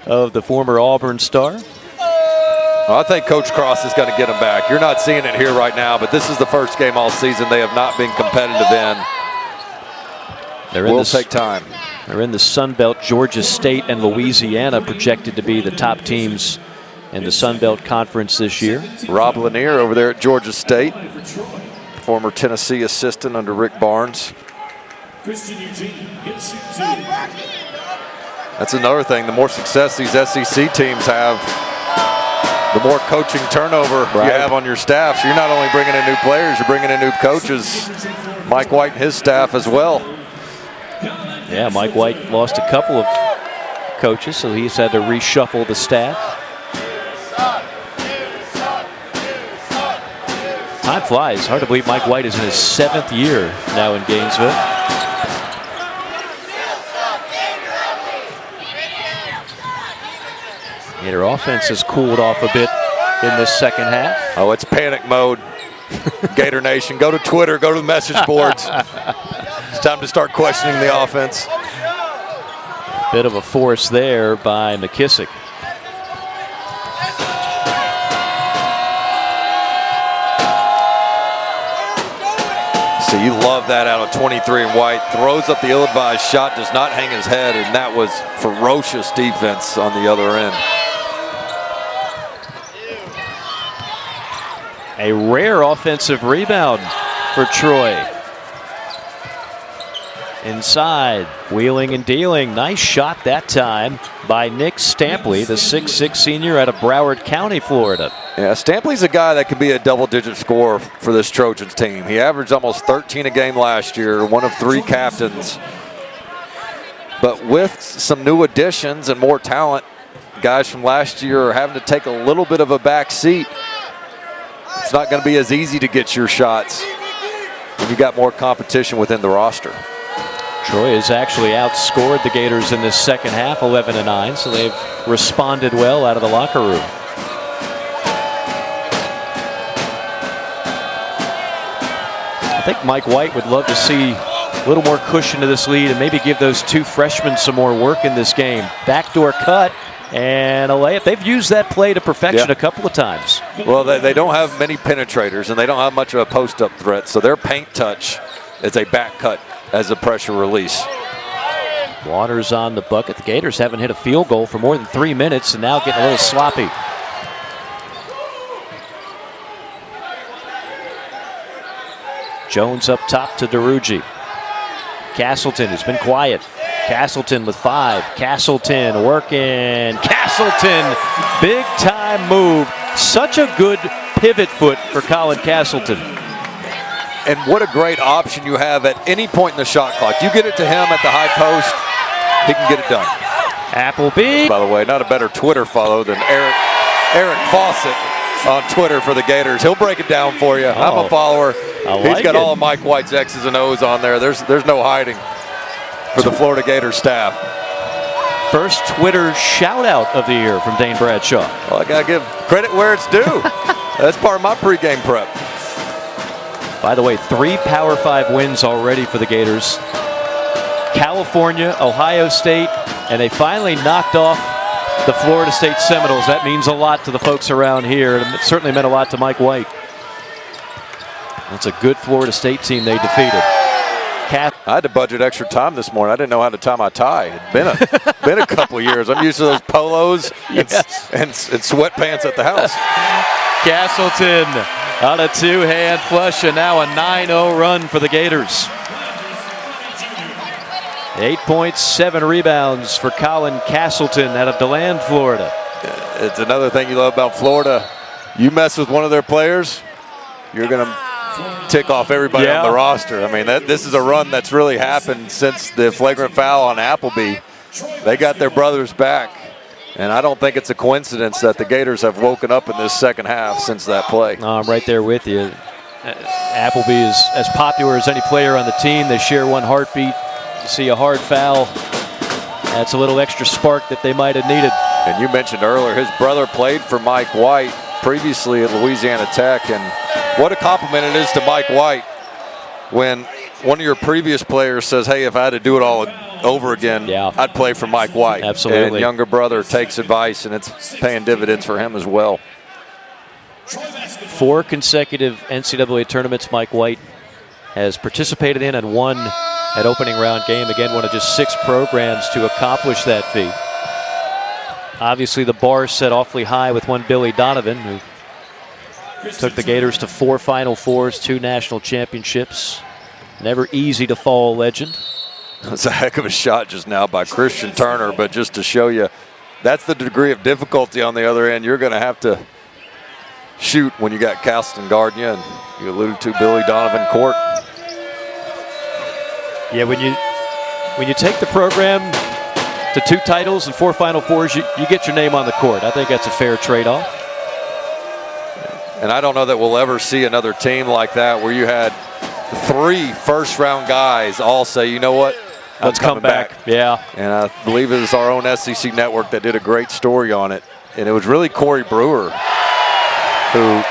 of the former Auburn star.
Well, I think Coach Cross is going to get him back. You're not seeing it here right now, but this is the first game all season they have not been competitive in. Will take time.
They're in the Sun Belt. Georgia State and Louisiana projected to be the top teams in the Sun Belt Conference this year.
Rob Lanier over there at Georgia State, former Tennessee assistant under Rick Barnes. That's another thing. The more success these SEC teams have, the more coaching turnover you have on your staff. So you're not only bringing in new players, you're bringing in new coaches. Mike White and his staff as well.
Yeah, Mike White lost a couple of coaches, so he's had to reshuffle the staff. Time flies. Hard to believe Mike White is in his 7th year now in Gainesville. Yeah, their offense has cooled off a bit in this second half.
Oh, it's panic mode. Gator Nation, go to Twitter, go to the message boards. It's time to start questioning the offense.
Bit of a force there by McKissick.
So you love that out of 23, and White throws up the ill-advised shot, does not hang his head, and that was ferocious defense on the other end.
A rare offensive rebound for Troy. Inside, wheeling and dealing. Nice shot that time by Nick Stampley, the 6'6" senior out of Broward County, Florida.
Yeah, Stampley's a guy that could be a double-digit scorer for this Trojans team. He averaged almost 13 a game last year, one of 3 captains. But with some new additions and more talent, guys from last year are having to take a little bit of a back seat. It's not going to be as easy to get your shots when you got more competition within the roster.
Troy has actually outscored the Gators in this second half, 11-9, so they've responded well out of the locker room. I think Mike White would love to see a little more cushion to this lead and maybe give those 2 freshmen some more work in this game. Backdoor cut and a layup. They've used that play to perfection a couple of times.
Well, they don't have many penetrators, and they don't have much of a post-up threat, so their paint touch is a back cut as a pressure release.
Waters on the bucket. The Gators haven't hit a field goal for more than 3 minutes, and now getting a little sloppy. Jones up top to DeRuggi. Castleton has been quiet. Castleton with 5. Castleton working. Castleton, big time move. Such a good pivot foot for Colin Castleton.
And what a great option you have at any point in the shot clock. You get it to him at the high post, he can get it done.
Appleby.
By the way, not a better Twitter follow than Eric Fawcett on Twitter for the Gators. He'll break it down for you. I'm a follower. He's got all of Mike White's X's and O's on there. There's no hiding for the Florida Gators staff.
First Twitter shout out of the year from Dane Bradshaw.
Well, I gotta give credit where it's due. That's part of my pregame prep.
By the way, 3 Power 5 wins already for the Gators. California, Ohio State, and they finally knocked off the Florida State Seminoles. That means a lot to the folks around here, and it certainly meant a lot to Mike White. That's a good Florida State team they defeated.
I had to budget extra time this morning. I didn't know how to tie my tie. It'd been a couple years. I'm used to those polos and sweatpants at the house.
Castleton on a 2-hand flush, and now a 9-0 run for the Gators. 8 points, 7 rebounds for Colin Castleton out of DeLand, Florida.
It's another thing you love about Florida. You mess with one of their players, you're going to tick off everybody on the roster. I mean, this is a run that's really happened since the flagrant foul on Appleby. They got their brothers back, and I don't think it's a coincidence that the Gators have woken up in this second half since that play.
I'm right there with you. Appleby is as popular as any player on the team. They share one heartbeat. You see a hard foul, that's a little extra spark that they might have needed.
And you mentioned earlier, his brother played for Mike White previously at Louisiana Tech, and what a compliment it is to Mike White when one of your previous players says, hey, if I had to do it all over again, I'd play for Mike White.
Absolutely.
And younger brother takes advice, and it's paying dividends for him as well.
4 consecutive NCAA tournaments Mike White has participated in and won at opening round game. Again, one of just 6 programs to accomplish that feat. Obviously, the bar set awfully high with one Billy Donovan, who took the Gators to 4 Final Fours, 2 national championships. Never easy to fall a legend.
That's a heck of a shot just now by Christian Turner, but just to show you, that's the degree of difficulty on the other end. You're going to have to shoot when you got Castleton guarding you, and you alluded to Billy Donovan court.
Yeah, when you take the program to 2 titles and 4 Final Fours, you get your name on the court. I think that's a fair trade-off.
And I don't know that we'll ever see another team like that where you had 3 first-round guys all say, you know what,
let's come back. Yeah.
And I believe it was our own SEC network that did a great story on it. And it was really Corey Brewer who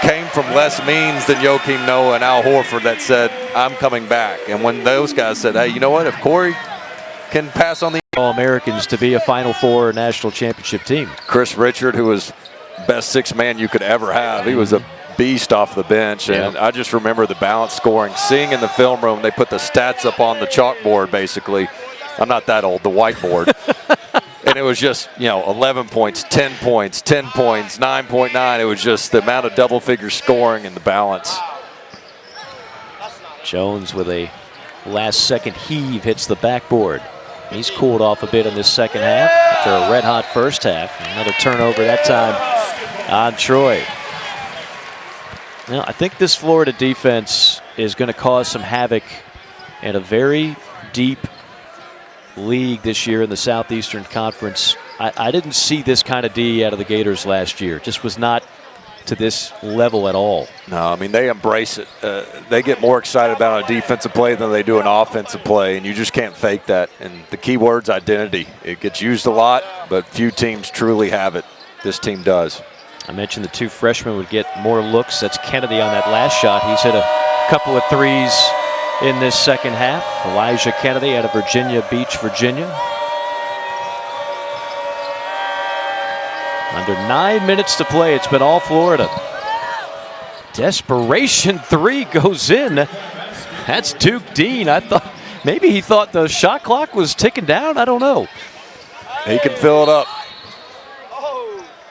came from less means than Joakim Noah and Al Horford that said, I'm coming back. And when those guys said, hey, you know what, if Corey can pass on the
All-Americans to be a Final Four national championship team.
Chris Richard, who was best 6 man you could ever have. He was a beast off the bench, and I just remember the balance scoring. Seeing in the film room, they put the stats up on the chalkboard, basically. I'm not that old, the whiteboard. And it was just, 11 points, 10 points, 10 points, 9.9. It was just the amount of double-figure scoring and the balance.
Jones with a last-second heave hits the backboard. He's cooled off a bit in this second half after a red-hot first half. Another turnover that time on Troy. Now, I think this Florida defense is going to cause some havoc in a very deep league this year in the Southeastern Conference. I didn't see this kind of D out of the Gators last year. Just was not to this level at all.
No, I mean, they embrace it. They get more excited about a defensive play than they do an offensive play, and you just can't fake that. And the key word's identity. It gets used a lot, but few teams truly have it. This team does.
I mentioned the 2 freshmen would get more looks. That's Kennedy on that last shot. He's hit a couple of threes in this second half. Elijah Kennedy out of Virginia Beach, Virginia. Under 9 minutes to play. It's been all Florida. Desperation three goes in. That's Duke Dean. I thought maybe he thought the shot clock was ticking down. I don't know.
He can fill it up.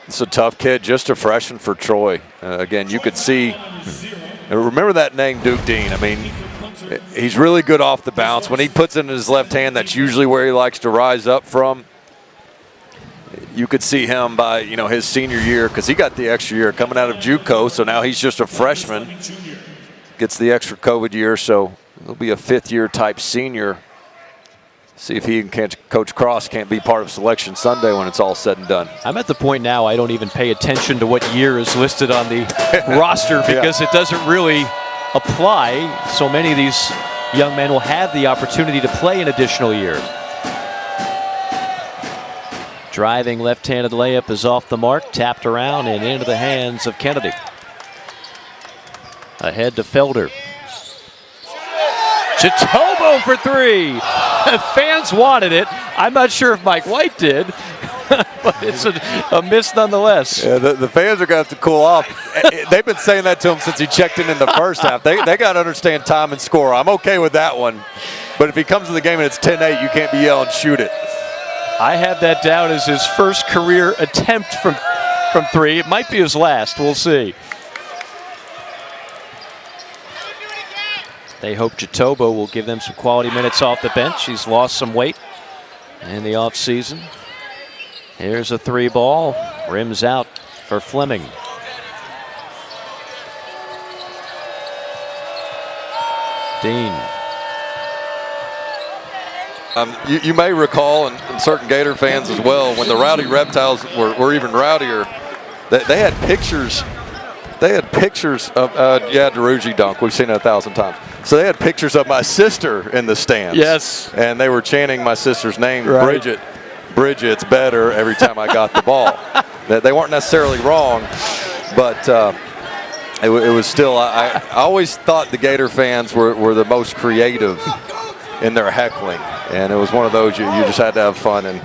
It's a tough kid, just a freshman for Troy. Again, you could see, remember that name, Duke Dean. I mean, he's really good off the bounce. When he puts it in his left hand, that's usually where he likes to rise up from. You could see him by, his senior year, because he got the extra year coming out of JUCO, so now he's just a freshman. Gets the extra COVID year, so he'll be a fifth-year type senior. See if he and Coach Cross can't be part of Selection Sunday when it's all said and done.
I'm at the point now I don't even pay attention to what year is listed on the roster because it doesn't really apply. So many of these young men will have the opportunity to play an additional year. Driving left-handed layup is off the mark, tapped around and into the hands of Kennedy. Ahead to Felder. Chitobo for three. Fans wanted it. I'm not sure if Mike White did, but it's a miss nonetheless.
Yeah, the fans are going to have to cool off. They've been saying that to him since he checked in the first half. They got to understand time and score. I'm okay with that one. But if he comes to the game and it's 10-8, you can't be yelling, shoot it.
I have that down as his first career attempt from three. It might be his last. We'll see. They hope Chitobo will give them some quality minutes off the bench. He's lost some weight in the offseason. Here's a three ball. Rims out for Fleming. Dean.
You may recall, and certain Gator fans as well, when the Rowdy Reptiles were even rowdier, they had pictures. They had pictures of, DeRougie dunk. We've seen it 1,000 times. So they had pictures of my sister in the stands.
Yes.
And they were chanting my sister's name,
right.
Bridget. Bridget's better every time I got the ball. They weren't necessarily wrong, but it was still, I always thought the Gator fans were the most creative in their heckling. And it was one of those you just had to have fun and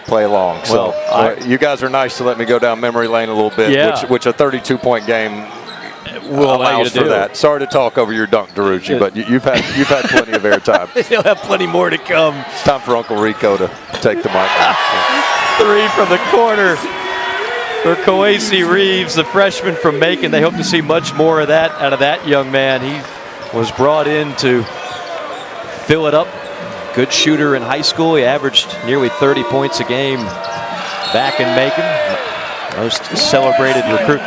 play along. So you guys are nice to let me go down memory lane a little bit,
yeah.
which a 32-point game
will allow you to
for
do
that. Sorry to talk over your dunk, DeRougie, but you've had plenty of airtime.
He'll have plenty more to come.
It's time for Uncle Rico to take the mic.
Three from the corner for Kawesi Reeves, the freshman from Macon. They hope to see much more of that out of that young man. He was brought in to fill it up. Good shooter in high school. He averaged nearly 30 points a game back in Macon. Most celebrated recruit.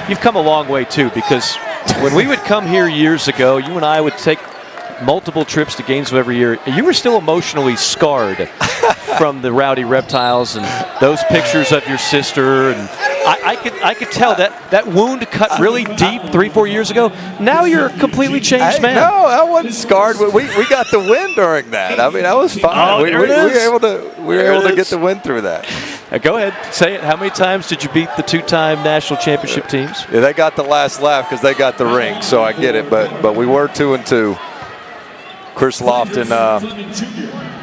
You've come a long way too, because when we would come here years ago, you and I would take multiple trips to Gainesville every year. You were still emotionally scarred from the Rowdy Reptiles and those pictures of your sister. And I could tell that wound cut really deep 3-4 years ago. Now you're a completely changed man.
No, I wasn't scarred. We got the win during that. I mean, I was fine. We were able to get the win through that.
Go ahead, say it. How many times did you beat the two-time national championship teams?
Yeah, they got the last laugh because they got the ring, so I get it. But we were 2-2. Chris Lofton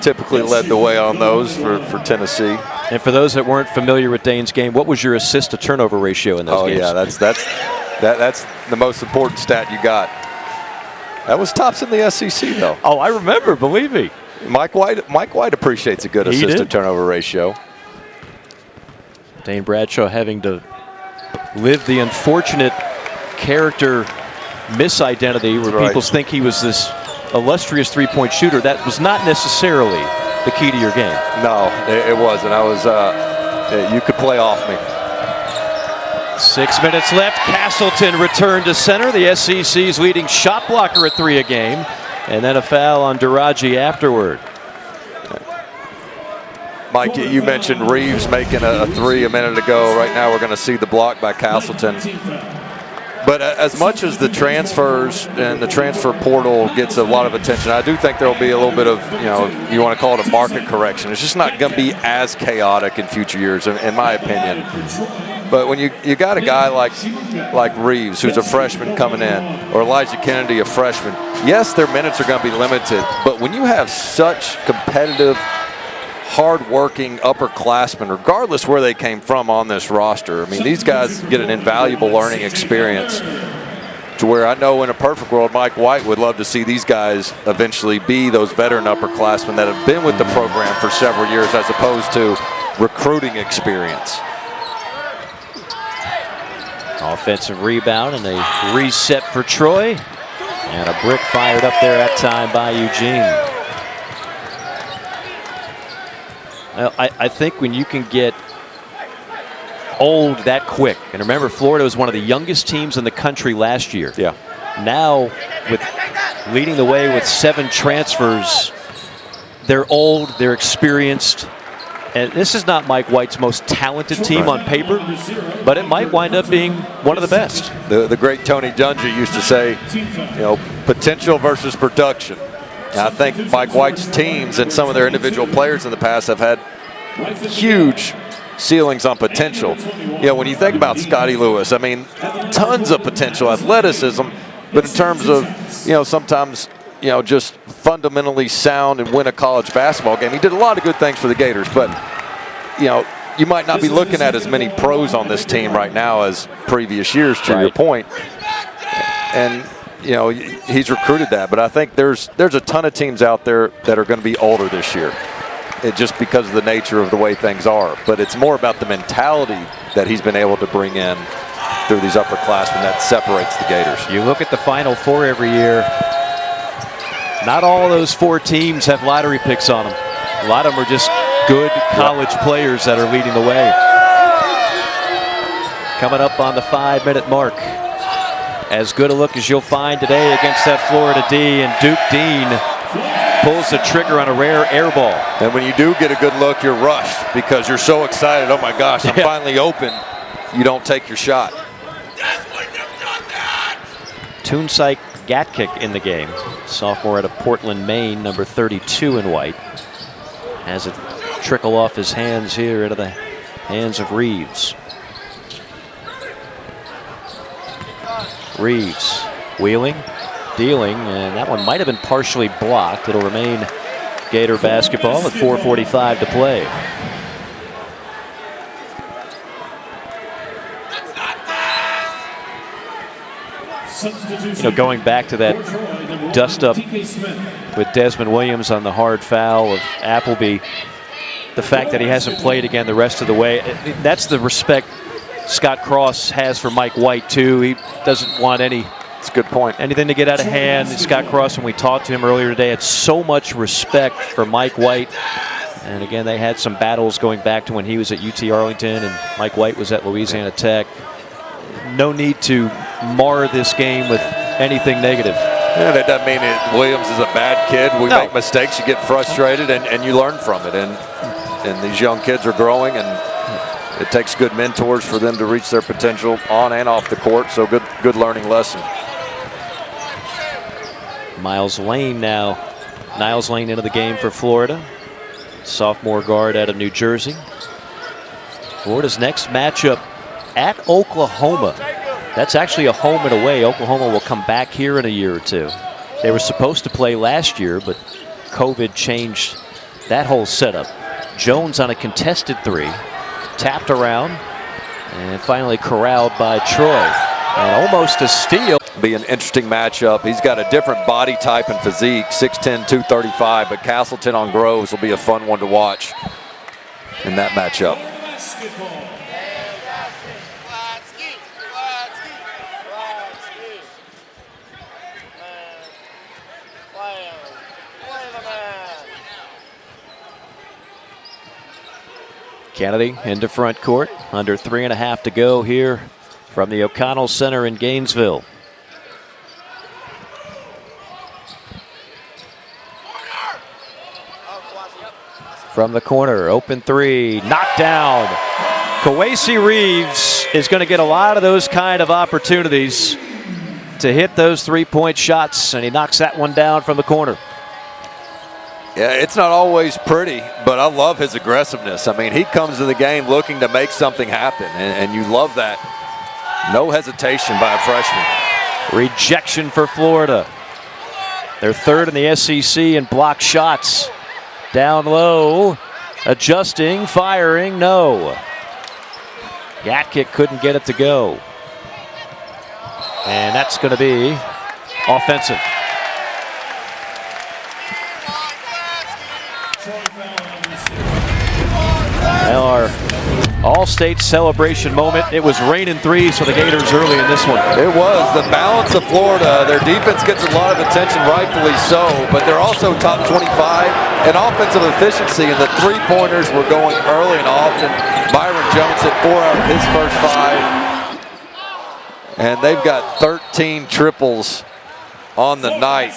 typically led the way on those for Tennessee.
And for those that weren't familiar with Dane's game, what was your assist-to-turnover ratio in those games?
Oh, yeah, that's the most important stat you got. That was tops in the SEC, though.
Oh, I remember, believe me.
Mike White appreciates a good assist-to-turnover ratio.
Dane Bradshaw having to live the unfortunate character misidentity where people think he was this illustrious three-point shooter. That was not necessarily the key to your game.
No, it wasn't. I was, you could play off me.
6 minutes left. Castleton returned to center. The SEC's leading shot blocker at 3 a game. And then a foul on DeRougie afterward.
Mike, you mentioned Reeves making a 3 a minute ago. Right now we're going to see the block by Castleton. But as much as the transfers and the transfer portal gets a lot of attention, I do think there will be a little bit of, you want to call it a market correction. It's just not going to be as chaotic in future years, in my opinion. But when you got a guy like Reeves, who's a freshman coming in, or Elijah Kennedy, a freshman, yes, their minutes are going to be limited. But when you have such competitive hard-working upperclassmen, regardless where they came from on this roster. I mean, these guys get an invaluable learning experience to where I know in a perfect world, Mike White would love to see these guys eventually be those veteran upperclassmen that have been with the program for several years as opposed to recruiting experience.
Offensive rebound and a reset for Troy. And a brick fired up there that time by Eugene. Well, I think when you can get old that quick, and remember Florida was one of the youngest teams in the country last year.
Yeah.
Now with leading the way with 7 transfers, they're old, they're experienced. And this is not Mike White's most talented team on paper, but it might wind up being one of the best.
The great Tony Dungy used to say, you know, potential versus production. And I think Mike White's teams and some of their individual players in the past have had huge ceilings on potential. You know, when you think about Scotty Lewis, I mean, tons of potential, athleticism, but in terms of, you know, sometimes, you know, just fundamentally sound and win a college basketball game. He did a lot of good things for the Gators, but, you know, you might not be looking at as many pros on this team right now as previous years, to your point. And, you know, he's recruited that, but I think there's a ton of teams out there that are going to be older this year. Just because of the nature of the way things are. But it's more about the mentality that he's been able to bring in through these upperclassmen that separates the Gators.
You look at the Final Four every year, not all those 4 teams have lottery picks on them. A lot of them are just good college players that are leading the way. Coming up on the 5-minute mark. As good a look as you'll find today against that Florida D, and Duke Dean pulls the trigger on a rare air ball.
And when you do get a good look, you're rushed because you're so excited. Oh my gosh, I'm finally open. You don't take your shot.
Toonsike Gatkick in the game. Sophomore out of Portland, Maine, number 32 in white. Has it trickle off his hands here into the hands of Reeves. Reeves wheeling, dealing, and that one might have been partially blocked. It'll remain Gator basketball with 4:45 to play. You know, going back to that dust-up with Desmond Williams on the hard foul of Appleby, the fact that he hasn't played again the rest of the way, that's the respect Scott Cross has for Mike White, too. He doesn't want
That's a good point.
anything to get out of hand. Scott Cross, when we talked to him earlier today, had so much respect for Mike White. And again, they had some battles going back to when he was at UT Arlington and Mike White was at Louisiana Tech. No need to mar this game with anything negative.
Yeah, that doesn't mean Williams is a bad kid. We make mistakes, you get frustrated, and you learn from it. And these young kids are growing, and it takes good mentors for them to reach their potential on and off the court. So good learning lesson.
Niles Lane into the game for Florida. Sophomore guard out of New Jersey. Florida's next matchup at Oklahoma. That's actually a home and away. Oklahoma will come back here in a year or two. They were supposed to play last year, but COVID changed that whole setup. Jones on a contested 3. Tapped around and finally corralled by Troy. And almost a steal.
Be an interesting matchup. He's got a different body type and physique, 6'10", 235, but Castleton on Groves will be a fun one to watch in that matchup.
Kennedy into front court. Under 3.5 to go here from the O'Connell Center in Gainesville. From the corner, open 3, knocked down. Kawesi Reeves is going to get a lot of those kind of opportunities to hit those 3-point shots, and he knocks that one down from the corner.
Yeah, it's not always pretty, but I love his aggressiveness. I mean, he comes to the game looking to make something happen, and you love that. No hesitation by a freshman.
Rejection for Florida. They're third in the SEC in block shots. Down low, Adjusting, firing, no. Gatkick couldn't get it to go. And that's going to be offensive. Now our all-state celebration moment. It was raining threes for the Gators early in this one.
It was. The balance of Florida, their defense gets a lot of attention, rightfully so, but they're also top 25 in offensive efficiency, and the three-pointers were going early and often. Byron Jones hit 4 out of his first 5, and they've got 13 triples on the night.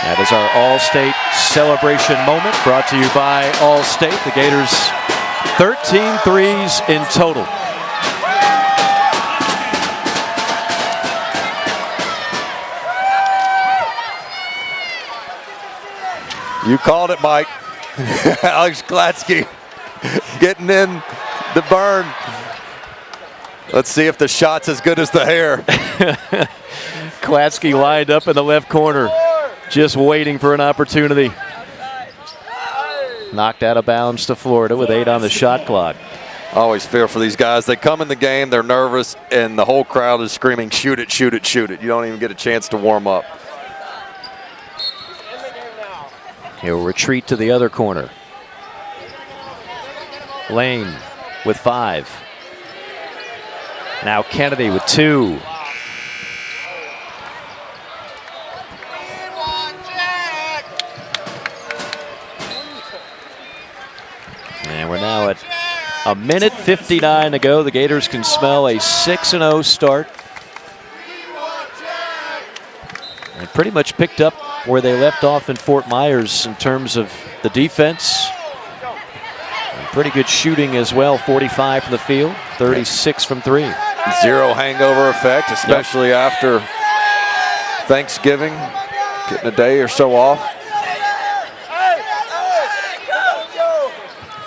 That is our All-State celebration moment, brought to you by All-State. The Gators 13 threes in total.
You called it, Mike. Alex Klatsky getting in the burn. Let's see if the shot's as good as the hair.
Klatsky lined up in the left corner, just waiting for an opportunity. Knocked out of bounds to Florida with 8 on the shot clock.
I always fear for these guys. They come in the game, they're nervous, and the whole crowd is screaming, shoot it, shoot it, shoot it. You don't even get a chance to warm up.
He'll retreat to the other corner. Lane with 5. Now Kennedy with 2. And we're now at a minute 59 to go. The Gators can smell a 6-0 start. They pretty much picked up where they left off in Fort Myers in terms of the defense. And pretty good shooting as well, 45 from the field, 36 from 3.
Zero hangover effect, especially after Thanksgiving, getting a day or so off.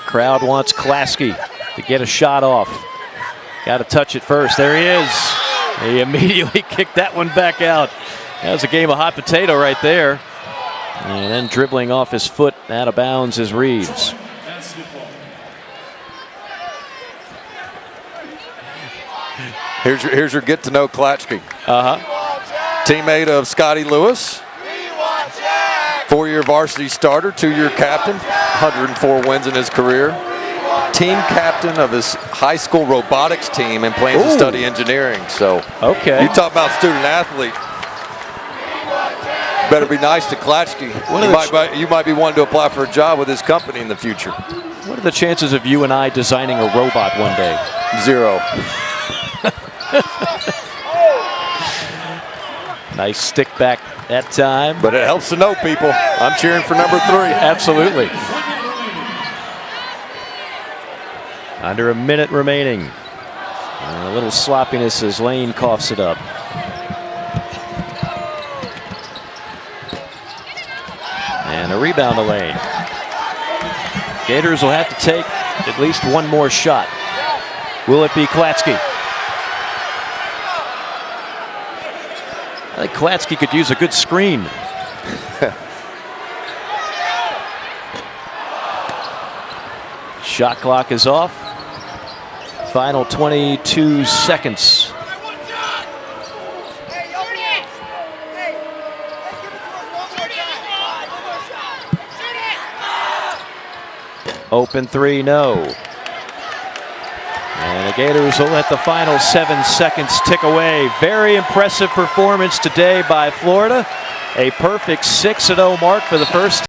Crowd wants Klasky to get a shot off. Got to touch it first. There he is. He immediately kicked that one back out. That was a game of hot potato right there. And then dribbling off his foot out of bounds is Reeves.
Here's your get to know Klatsky. Teammate of Scotty Lewis. 4-year varsity starter, 2-year captain, 104 wins in his career. Team captain of his high school robotics team and plans to study engineering. So
okay,
you talk about student athlete. Better be nice to Klatsky. You might be wanting to apply for a job with his company in the future.
What are the chances of you and I designing a robot one day?
0.
Nice stick back that time.
But it helps to know people. I'm cheering for number 3.
Absolutely. Under a minute remaining. And a little sloppiness as Lane coughs it up. And a rebound to Lane. Gators will have to take at least one more shot. Will it be Klatsky? I think Klatsky could use a good screen. Shot clock is off. Final 22 seconds. Open 3, no. And the Gators will let the final 7 seconds tick away. Very impressive performance today by Florida. A perfect 6-0 mark for the first